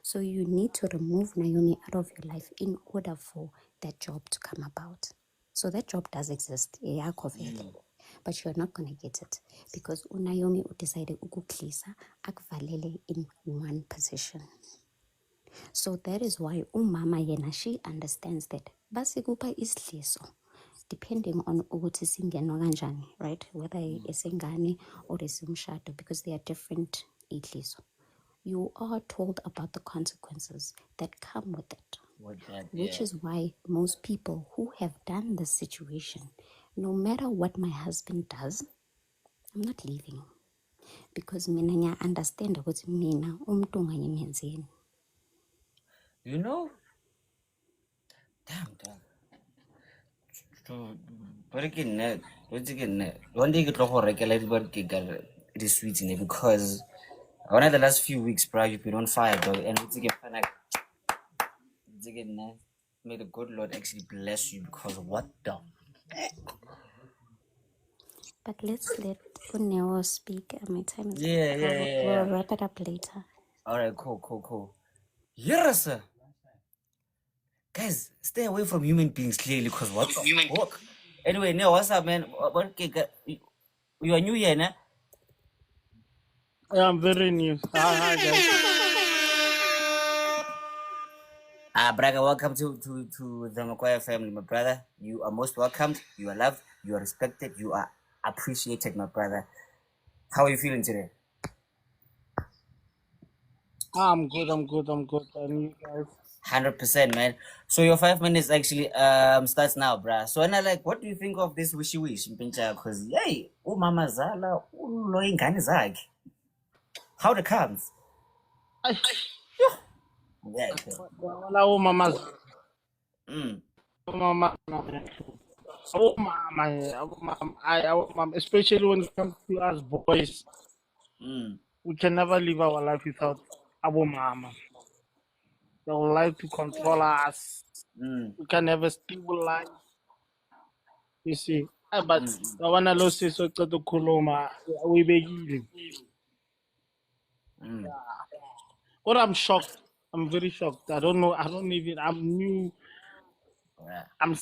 So you need to remove Naomi out of your life in order for that job to come about. So that job does exist, but you're not going to get it because Naomi decided ukuklisa akvalele in one position. So that is why umama yena, she understands that basikupa isliso depending on ukuthi singenwa kanjani, right? Whether esengane or esimshado, because they are different idliso. You are told about the consequences that come with it. Which is why most people who have done this situation, no matter what my husband does, I'm not leaving. Because mina nya understand ukuthi mina umuntu nganyemenzeni. You know? Damn. But again, one day you get over it is sweet in it because one of the last few weeks, bro, you've been on fire, dog, and it's again, may the good Lord actually bless you because what the heck? But let's let Uneo speak. My time is Yeah. We'll wrap it up later. All right, cool. Yes, sir. Guys, stay away from human beings clearly because what the fuck? Anyway, Neo, what's up, man? You are new here, nah? Yeah, I'm very new. Hi, guys. Braga, welcome to the Makoya family, my brother. You are most welcomed. You are loved. You are respected. You are appreciated, my brother. How are you feeling today? I'm good. And you guys? 100%, man. So your 5 minutes actually starts now, bruh. So and what do you think of this wishy wish, Mpincha? Because yay, mama zala, ingane zakhe. How the comes? Yeah. Well, mama. Mama, especially when it comes to us boys, we can never live our life without our mama. They would like to control us. We can never stable life. You see, but I wanna lose this so to Kuloma. We begin. But I'm shocked. I'm very shocked. I don't know. I'm new. I'm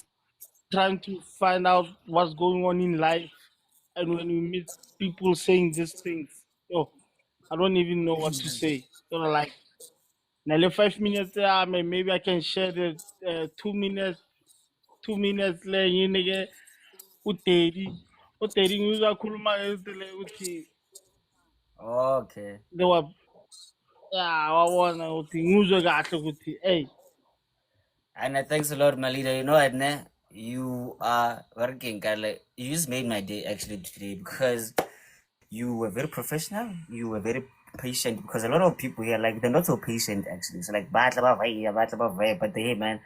trying to find out what's going on in life. And when we meet people saying these things, I don't even know what to say. Like, now 5 minutes, maybe I can share the 2 minutes. 2 minutes le yini ke u30 ngizakhuluma ngezile ukuthi okay they were wabona ukuthi ngizwe kahle ukuthi hey. And thanks a lot, my leader. You know what, ne? You are working, Carla. You just made my day actually today because you were very professional. You were very patient because a lot of people here, like, they're not so patient actually. So like, but hey, man,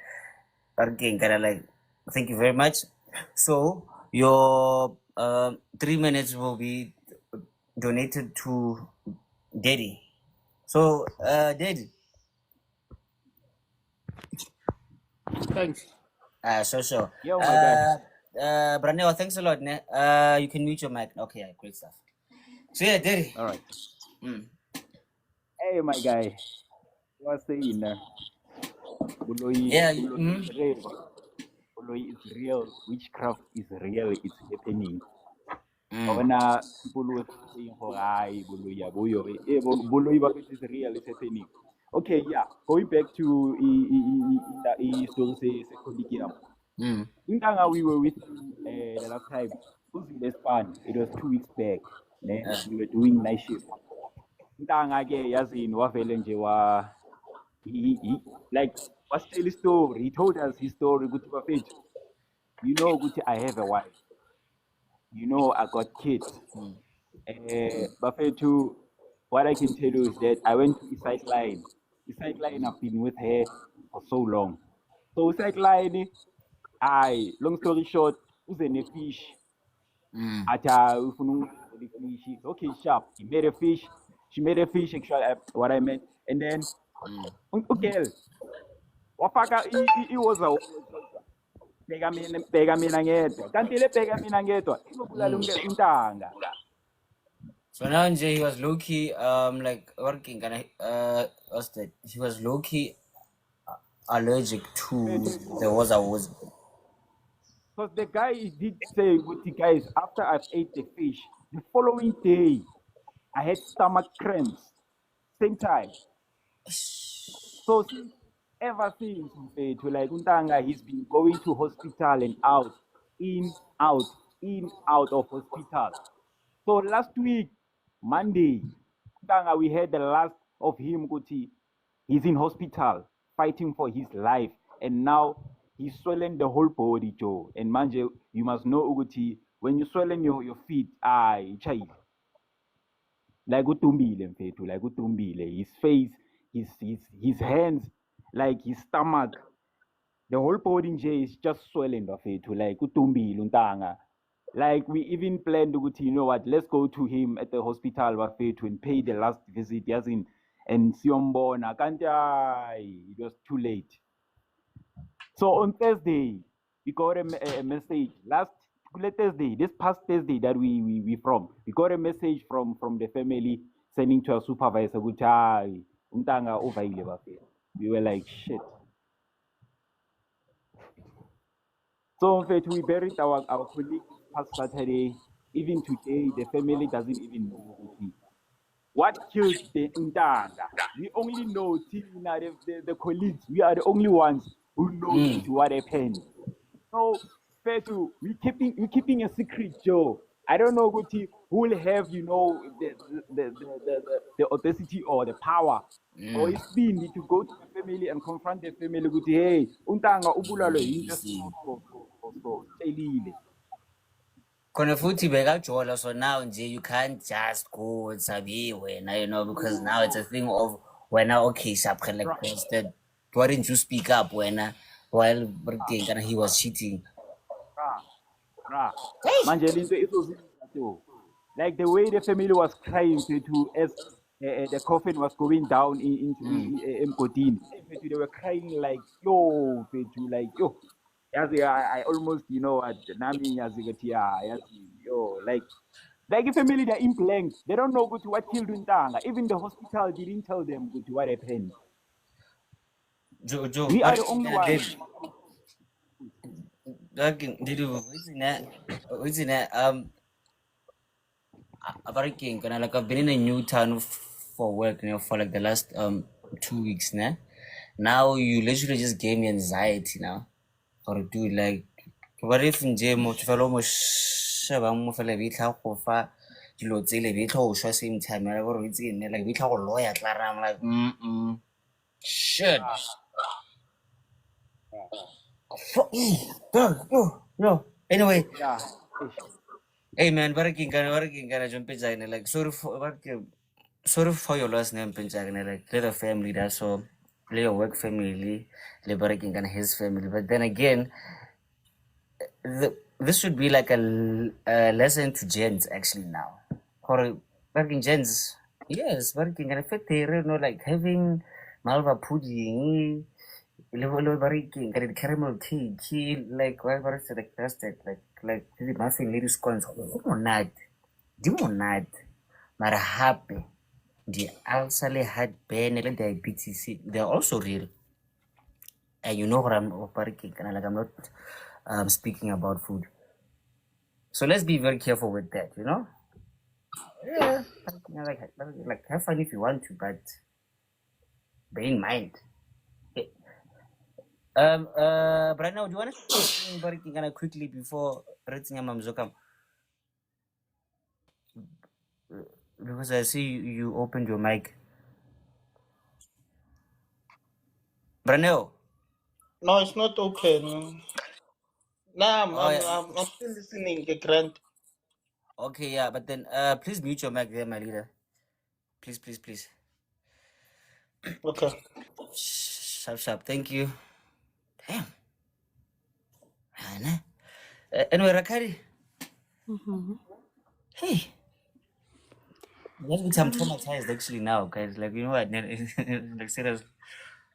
working, Carla, like, thank you very much. So your 3 minutes will be donated to Daddy. So, Daddy, Thanks. Sure. Yo, my guy. Braneo, thanks a lot. Ne? You can mute your mic. Okay, yeah, great stuff. So yeah, Daddy. All right. Hey, my guy. What's saying? Yeah. Buloi is real. Witchcraft is real. It's happening. Mm. When people were saying, "Oh, I Buloi is real. It's happening." Okay, yeah. Going back to the story, say colleague. We were with you the last time. It was 2 weeks back. Ne? We were doing night shift. Yazin wavele nje wa he like wasitshela story. He told us his story ukuthi bafethu, you know ukuthi I have a wife. You know I got kids. Bafethu, what I can tell you is that I went to his sideline. His sideline, I've been with her for so long. So sideline, long story short, who's in a fish? Fish. Okay, sharp. He made a fish. She made a fish. Actually, what I meant. And then, okay, wafaka it was a bheka mina ngedwa. Kanti le bheka mina ngedwa izobulala untanga. So now he was low key like working what's that? He was low key allergic to the was. Because the guy did say, with the guys, after I've ate the fish, the following day, I had stomach cramps. Same time. So ever since, to like Untanga, he's been going to hospital and out, in, out of hospital. So last week, Monday, Untanga, we heard the last of him, Guti. He's in hospital, fighting for his life. And now he's swelling the whole body, Joe. And manje, you must know, Uguti, when you swelling your feet, child. Like utumbile mfethu, like utumbile. His face, his hands, like his stomach, the whole body nje is just swelling mfethu, like utumbile untanga. Like we even planned ukuthi, you know what, let's go to him at the hospital mfethu and pay the last visit, yazin, and siyombona. Kanti it was too late. So on Thursday, we got a message. Thursday, this past Thursday that we from, we got a message from the family sending to our supervisor, untanga overile bafethu. We were like, shit. So in fact, we buried our colleague past Saturday. Even today, the family doesn't even know what killed the untanga. We only know the colleagues. We are the only ones who know what happened. So, Fetu, we keeping a secret, Joe. I don't know who will have, you know, the audacity or the power or it's been to go to the family and confront the family with, hey, untanga ubulalo, you just so Khona futhi bekajola, so now nje you can't just go sabiwe, you know, because now it's a thing of when okay, like posted, why didn't you speak up when while he was cheating? Like the way the family was crying to as the coffin was going down into Mgodini. They were crying like, yo, I almost, you know, at Nami yo, like the family, they're in blank. They don't know what killed Untanga. Even the hospital didn't tell them what happened. Joe, we are the only ones. I've been in a new town for work, you know, for like the last 2 weeks now. Now you literally just gave me anxiety now. Or do like what if in gym mo felo mo sheba mo fela bitla go fa dilo tsele bitla go shwa same time I go re tsene like bitla go lawyer clara. I'm like shit. No. Anyway. Yeah. Hey man, working kana jump like sorry for your last name pinjagane like little family that so your work family le working kana his family, but then again this should be like a lesson to gents actually now. For working gents, yes, working and fit you know, like having malva pudding, caramel cake, like what is it, like custard, like the muffin lady scones. Not, do not, but happy. The ulcer had and diabetes. They're also real. And you know what I'm operating, and like I'm not speaking about food. So let's be very careful with that, you know? Yeah. Like have fun if you want to, but bear in mind. But now, do you want to say anybody kind of quickly before rating Mamzokam? Because I see you opened your mic. Branel. No, it's not open. No, I'm still listening, Grant. Okay, yeah, but then please mute your mic there, my leader. Please. Okay. Sharp. Thank you. Damn. Anyway, Rakari. Mm-hmm. Hey. I'm traumatized actually now, guys. Like, you know what? Like, seriously.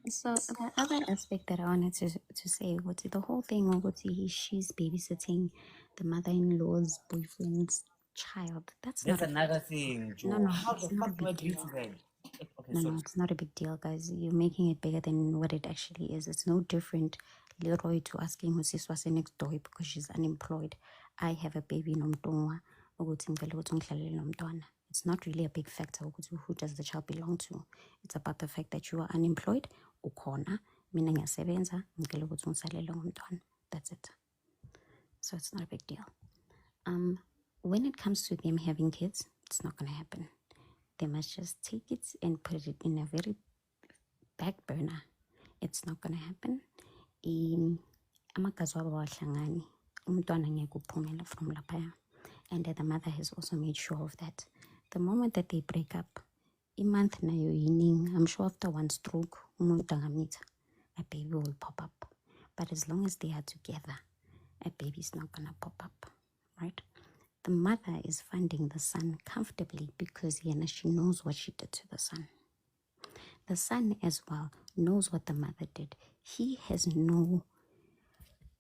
So the other aspect that I wanted to say was the whole thing of what she's babysitting the mother-in-law's boyfriend's child. That's That's not a another thing, no, Joe. no, How the it's not a fuck do I big agree deal. to that? Okay, No, sorry. it's not a big deal, guys. You're making it bigger than what it actually is. It's no different, Leroy, to asking who was next door because she's unemployed. I have a baby nomntwana, ukuthi ngivele ukuthi ngihlalele nomntwana. It's not really a big factor ukuthi who does the child belong to. It's about the fact that you are unemployed, ukhona, mina ngiyasebenza, ngicela ukuthi ngisalele ngomntwana. That's it. So it's not a big deal. When it comes to them having kids, it's not gonna happen. They must just take it and put it in a very back burner. It's not gonna happen. Amagazi wabo awahlangani. Umntwana ngeke uphumele from laphaya. And the mother has also made sure of that. The moment that they break up, month nayo yining, I'm sure after one stroke, umuntu angamitha, a baby will pop up. But as long as they are together, a baby is not gonna pop up, right? The mother is funding the son comfortably because she knows what she did to the son. The son as well knows what the mother did. He has no,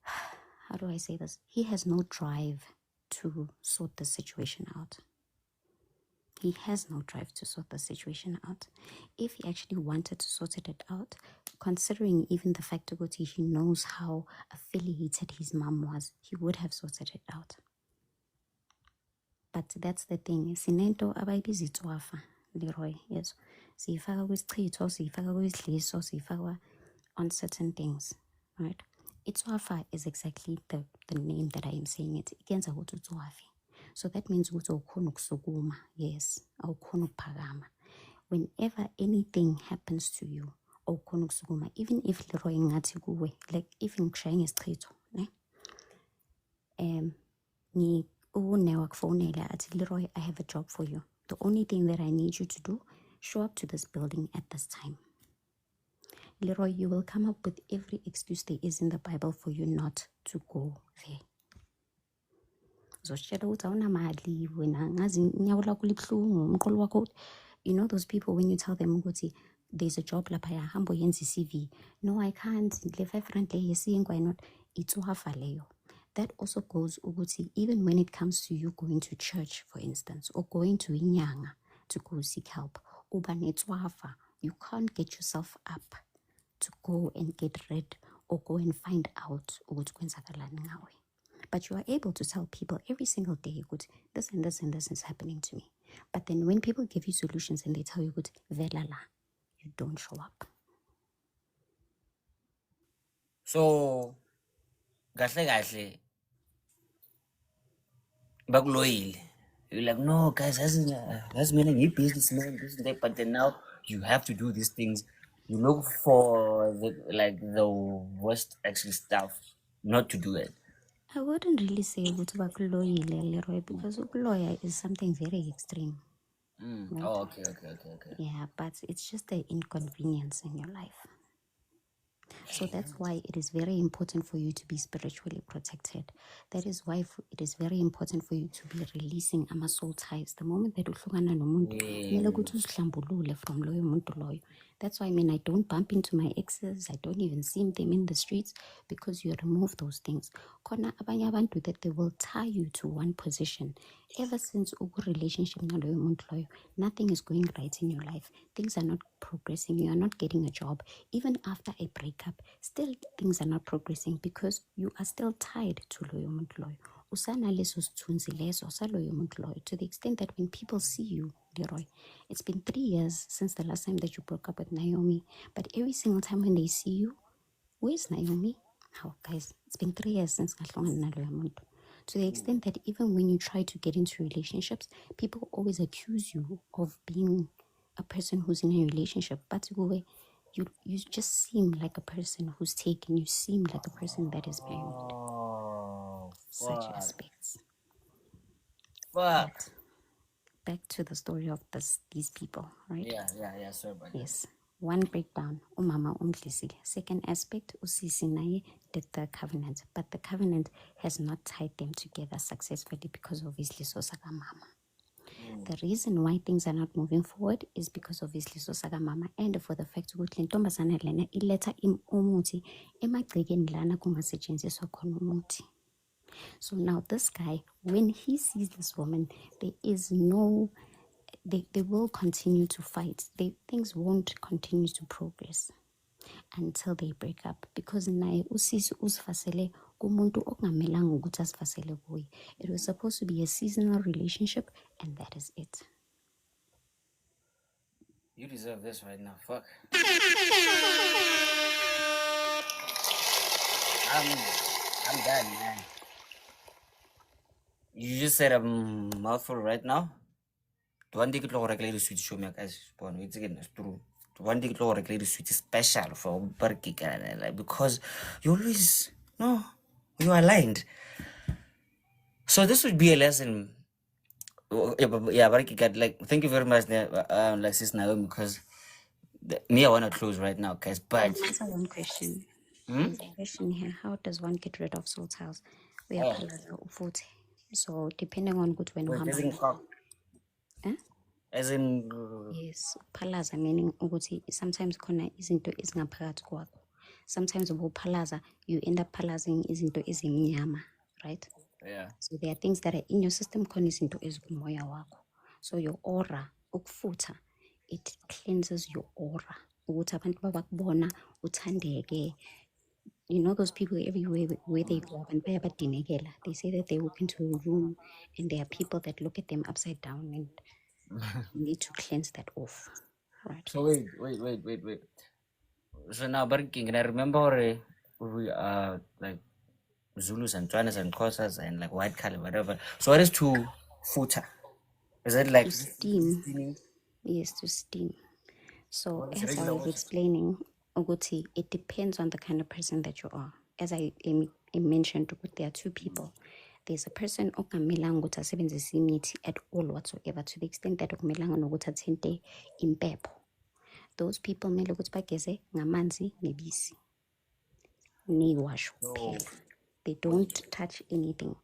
how do I say this? He has no drive to sort the situation out. He has no drive to sort the situation out. If he actually wanted to sort it out, considering even the fact that he knows how affiliated his mom was, he would have sorted it out. But that's the thing. Sinento abayibiza itswafa, Leroy, yes. Siyifaka kwisichitho, siyifaka kwisidliso, siyifaka on certain things, right? Itswafa is exactly the name that I am saying it. Ikenza ukuthi utswafi. So that means ukuthi awukhona ukusukuma, yes, awukhona ukuphakama. Whenever anything happens to you, awukhona ukusukuma. Even if Leroy ngathi kuwe, like if ngikushaya ngesichitho, ne? Leroy, I have a job for you. The only thing that I need you to do, show up to this building at this time. Leroy, you will come up with every excuse there is in the Bible for you not to go there. You know those people when you tell them there's a job lapaya hambo yenzi CV. No, I can't. Why not? It's that also goes ukuthi, even when it comes to you going to church, for instance, or going to inyanga to go seek help, you can't get yourself up to go and get rid or go and find out ukuthi kwenzakalani ngawe. But you are able to tell people every single day, this and this and this is happening to me. But then when people give you solutions and they tell you, velala, you don't show up. So, kahle bakuloyile. You're like, no, guys, that's meaning you businessman, this and that. But then now you have to do these things. You look for the worst actually stuff not to do it. I wouldn't really say ukuloyile, Leroy, because ukuloya is something very extreme. Right? Oh, okay. Yeah, but it's just an inconvenience in your life. So that's why it is very important for you to be spiritually protected. That is why it is very important for you to be releasing ama-soul ties. The moment that uhlukana nomuntu, kumele ukuthi uzihlambulule from loyo muntu loyo. That's why I don't bump into my exes. I don't even see them in the streets because you remove those things. Khona abanye abantu that they will tie you to one position. Ever since relationship naloyo muntu loyo, nothing is going right in your life. Things are not progressing. You are not getting a job. Even after a breakup, still things are not progressing because you are still tied to loyo muntu loyo. Usana leso sithunzi leso saloyo muntu loyo, to the extent that when people see you, Leroy, it's been 3 years since the last time that you broke up with Naomi, but every single time when they see you, where's Naomi? Oh, guys, it's been 3 years since ngahlangana naloyo muntu. To the extent that even when you try to get into relationships, people always accuse you of being a person who's in a relationship. But you just seem like a person who's taken. You seem like a person that is married. Such aspects. Fuck. But back to the story of these people, right? Yeah. Sorry about that. Yes. One breakdown, umama umdlisile. Second aspect, usisi naye did the covenant, but the covenant has not tied them together successfully because of isliso saka mama. The reason why things are not moving forward is because of isliso saka mama, and for the fact ukuthi le ntombazana lena iletha umuthi emagcekeni lana kungasetshenziswa khona umuthi. So now this guy, when he sees this woman, there is no, they will continue to fight. Things won't continue to progress until they break up. Because naye usisi usifasele kumuntu okungamelanga ukuthi asifasele kuye. It was supposed to be a seasonal relationship, and that is it. You deserve this right now. Fuck. I'm done, man. You just said a mouthful right now. One day, you regulate the sweet show me, guys. It's again, it's true. One day, you regulate the sweet special for Berkey, because you always, no, you are aligned. So this would be a lesson. Yeah, Berkey, like, thank you very much, like, Sis Naomi, because me, I want to close right now, guys. But Answer one question. There's a question here. How does one get rid of soul ties? We are ufute. So depending on good when as in yes, phalaza meaning ukuthi sometimes khona izinto ezingaphakathi kwakho. Sometimes ubuphalaza, you end up phalazing izinto ezimnyama, right? Yeah. So there are things that are in your system khona izinto ezikumoya wakho. So your aura, ukufutha, it cleanses your aura. Ukuthi abantu babakubona uthandeke. You know those people everywhere where they go up and bayabadinekela. They say that they walk into a room and there are people that look at them upside down, and you need to cleanse that off. Right. So wait. So now, Barking, and I remember we are like Zulus and Tswanas and Xhosas and like white color, whatever. So what is to footer? Is it like to steam? Yes, to steam. So as I was explaining, Oguti, it depends on the kind of person that you are. As I mentioned, there are two people. There's a person okamelanga ukuthi asebenzise imithi at all whatsoever, to the extent that okumelanga nokuthi athinte impepho. Those people mele ukuthi bageze ngamanzi nebisi. Niwash kuphela. They don't touch anything.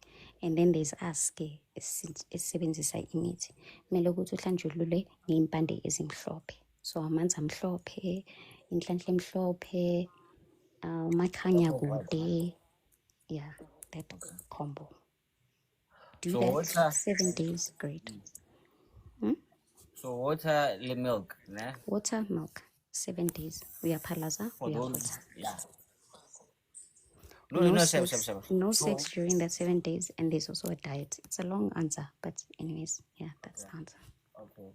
And then there's us esebenzisa imithi. Mele ukuthi uhlanjulule ngeimpande ezimhlophe. So amanzi amhlophe, inhlanhla emhlophe, makhanya kude. Yeah, that combo. Do so that 7 days, great. So water, milk, né? Water, milk, 7 days. We are palaza, we are water. Yeah. No sex during that 7 days, and there's also a diet. It's a long answer, but anyways, yeah, that's the answer. Okay.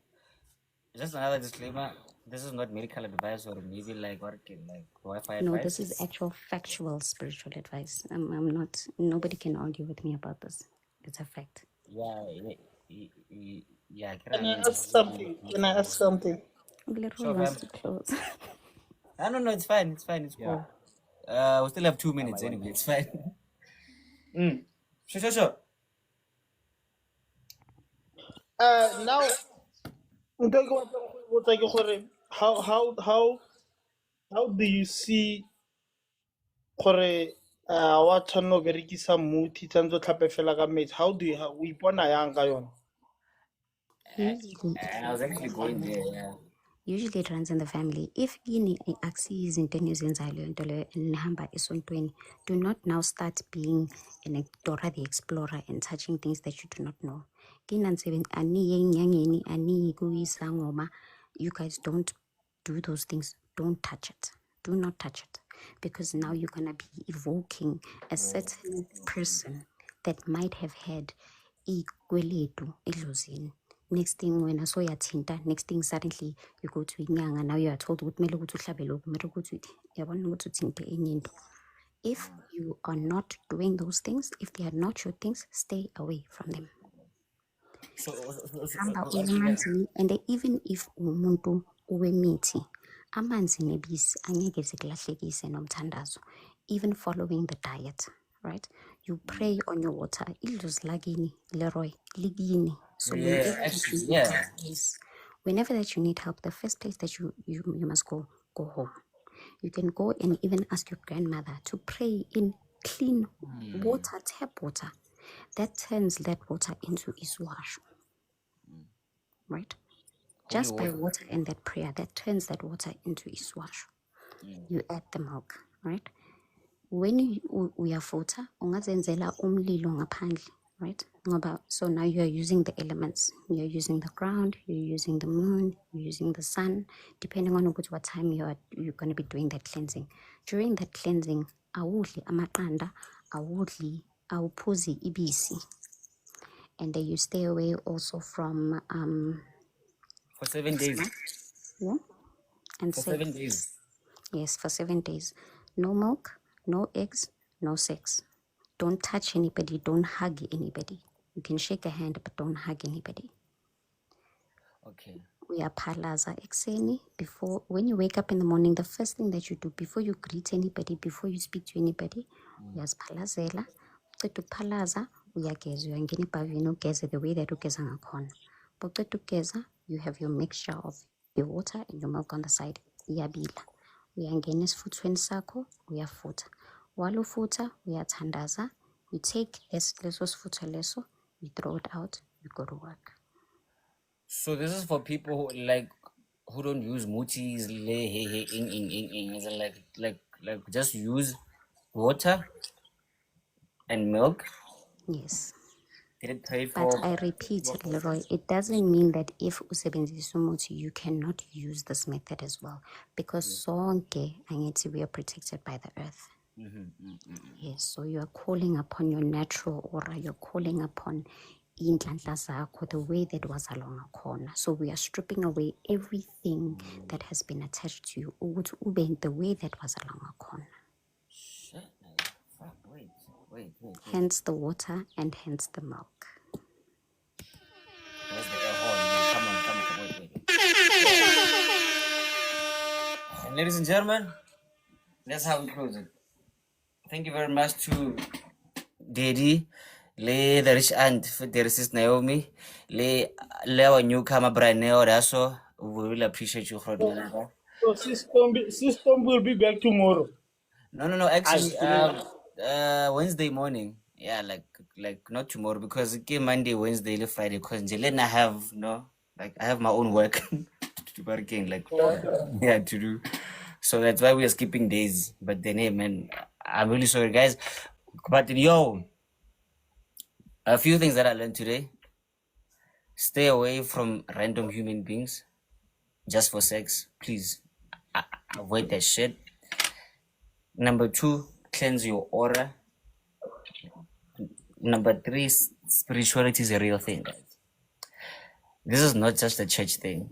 Just another disclaimer. This is not medical advice or maybe like working like Wi-Fi advice. No, this is actual factual spiritual advice. I'm not. Nobody can argue with me about this. It's a fact. Yeah. Can I ask something? Leroy wants to close. No, it's fine. It's cool. We still have 2 minutes anyway. It's fine. Sure. Now, how do you see gore wa tshwanela go berekisa muthi tshwanetse o tlhape fela ka metsi. How do you o ipona yang ka yona? Usually, And I was actually going there, yeah. usually it runs in the family. If yini akusiyizi into enizenzayo leyo nto leyo nihamba esontweni, do not now start being an Dora the Explorer and touching things that you do not know. You guys don't do those things. Don't touch it. Do not touch it. Because now you're going to be evoking a certain person that might have had ikweletu edlozini. Next thing when I saw your tinta, next thing suddenly you go to inyanga, now you are told if you are not doing those things, if they are not your things, stay away from them. And even if umuntu uwemithi amanzi nebisi angeke zikulahlekise nomthandazo, even following the diet, right? You pray on your water. Ilus lagini, Leroy, ligini. So whenever that you need help, the first place that you must go home. You can go and even ask your grandmother to pray in clean water, tap water. That turns that water into iswashu. Right? Just by water and that prayer, that turns that water into iswashu. You add the milk, right? When uyafutha ungazenzela umlilo ngaphandle, right? So now you are using the elements. You're using the ground, you're using the moon, you're using the sun, depending on what time you're going to be doing that cleansing. During that cleansing, awudli amaqanda, awuphuzi ibisi. And then you stay away also from for 7 days. Yeah. And for 7 days. Yes, for 7 days. No milk, no eggs, no sex. Don't touch anybody, don't hug anybody. You can shake a hand, but don't hug anybody. Okay. We are palaza exeni. When you wake up in the morning, the first thing that you do before you greet anybody, before you speak to anybody, we are palazela. To palaza, we are geza. You are getting pavino geza the way that you geza ngakon. But to geza, you have your mixture of your water and your milk on the side. Iyabila. We are getting futwen sako. We are foot. Walu futa, we are tandaza. You take lesos futa leso, you throw it out, you go to work. So this is for people who don't use mutis, like just use water and milk. Yes. But I repeat, Leroy, it doesn't mean that if usebenzisa umuthi, you cannot use this method as well, because sonke angithi we are protected by the earth. Yes, so you are calling upon your natural aura, you're calling upon the way that was along a corner. So we are stripping away everything that has been attached to you, the way that was along a corner. Wait. Hence the water and hence the milk. Where's the air horn? Come on, wait. And ladies and gentlemen, that's how we close it. Thank you very much to Daddy, the rich aunt, the resist Naomi, our newcomer Brian Neo. We really appreciate you. So system will be back tomorrow. No. Actually, Wednesday morning. Yeah, like not tomorrow, because it came Monday, Wednesday, Friday. Because I have I have my own work to working to do. So that's why we are skipping days. But then, hey, man, I'm really sorry, guys. But a few things that I learned today: stay away from random human beings just for sex. Please avoid that shit. Number 2, cleanse your aura. Number 3, spirituality is a real thing, guys. This is not just a church thing.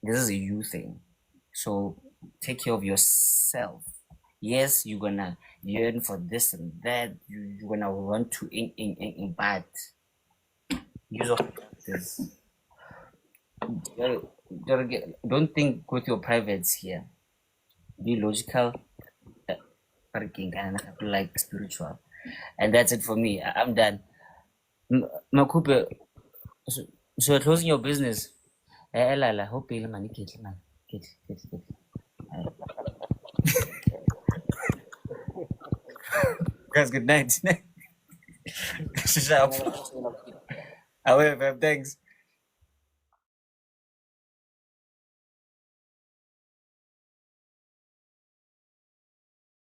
This is a you thing. So take care of yourself. Yes, you're gonna yearn for this and that. You're gonna want to but use of this. Don't think with your privates here. Be logical, like spiritual. And that's it for me. I'm done. Makupe, so you're closing your business. Lala, hope you man. Get. Guys, good night. Sharp. Away, fam. Thanks.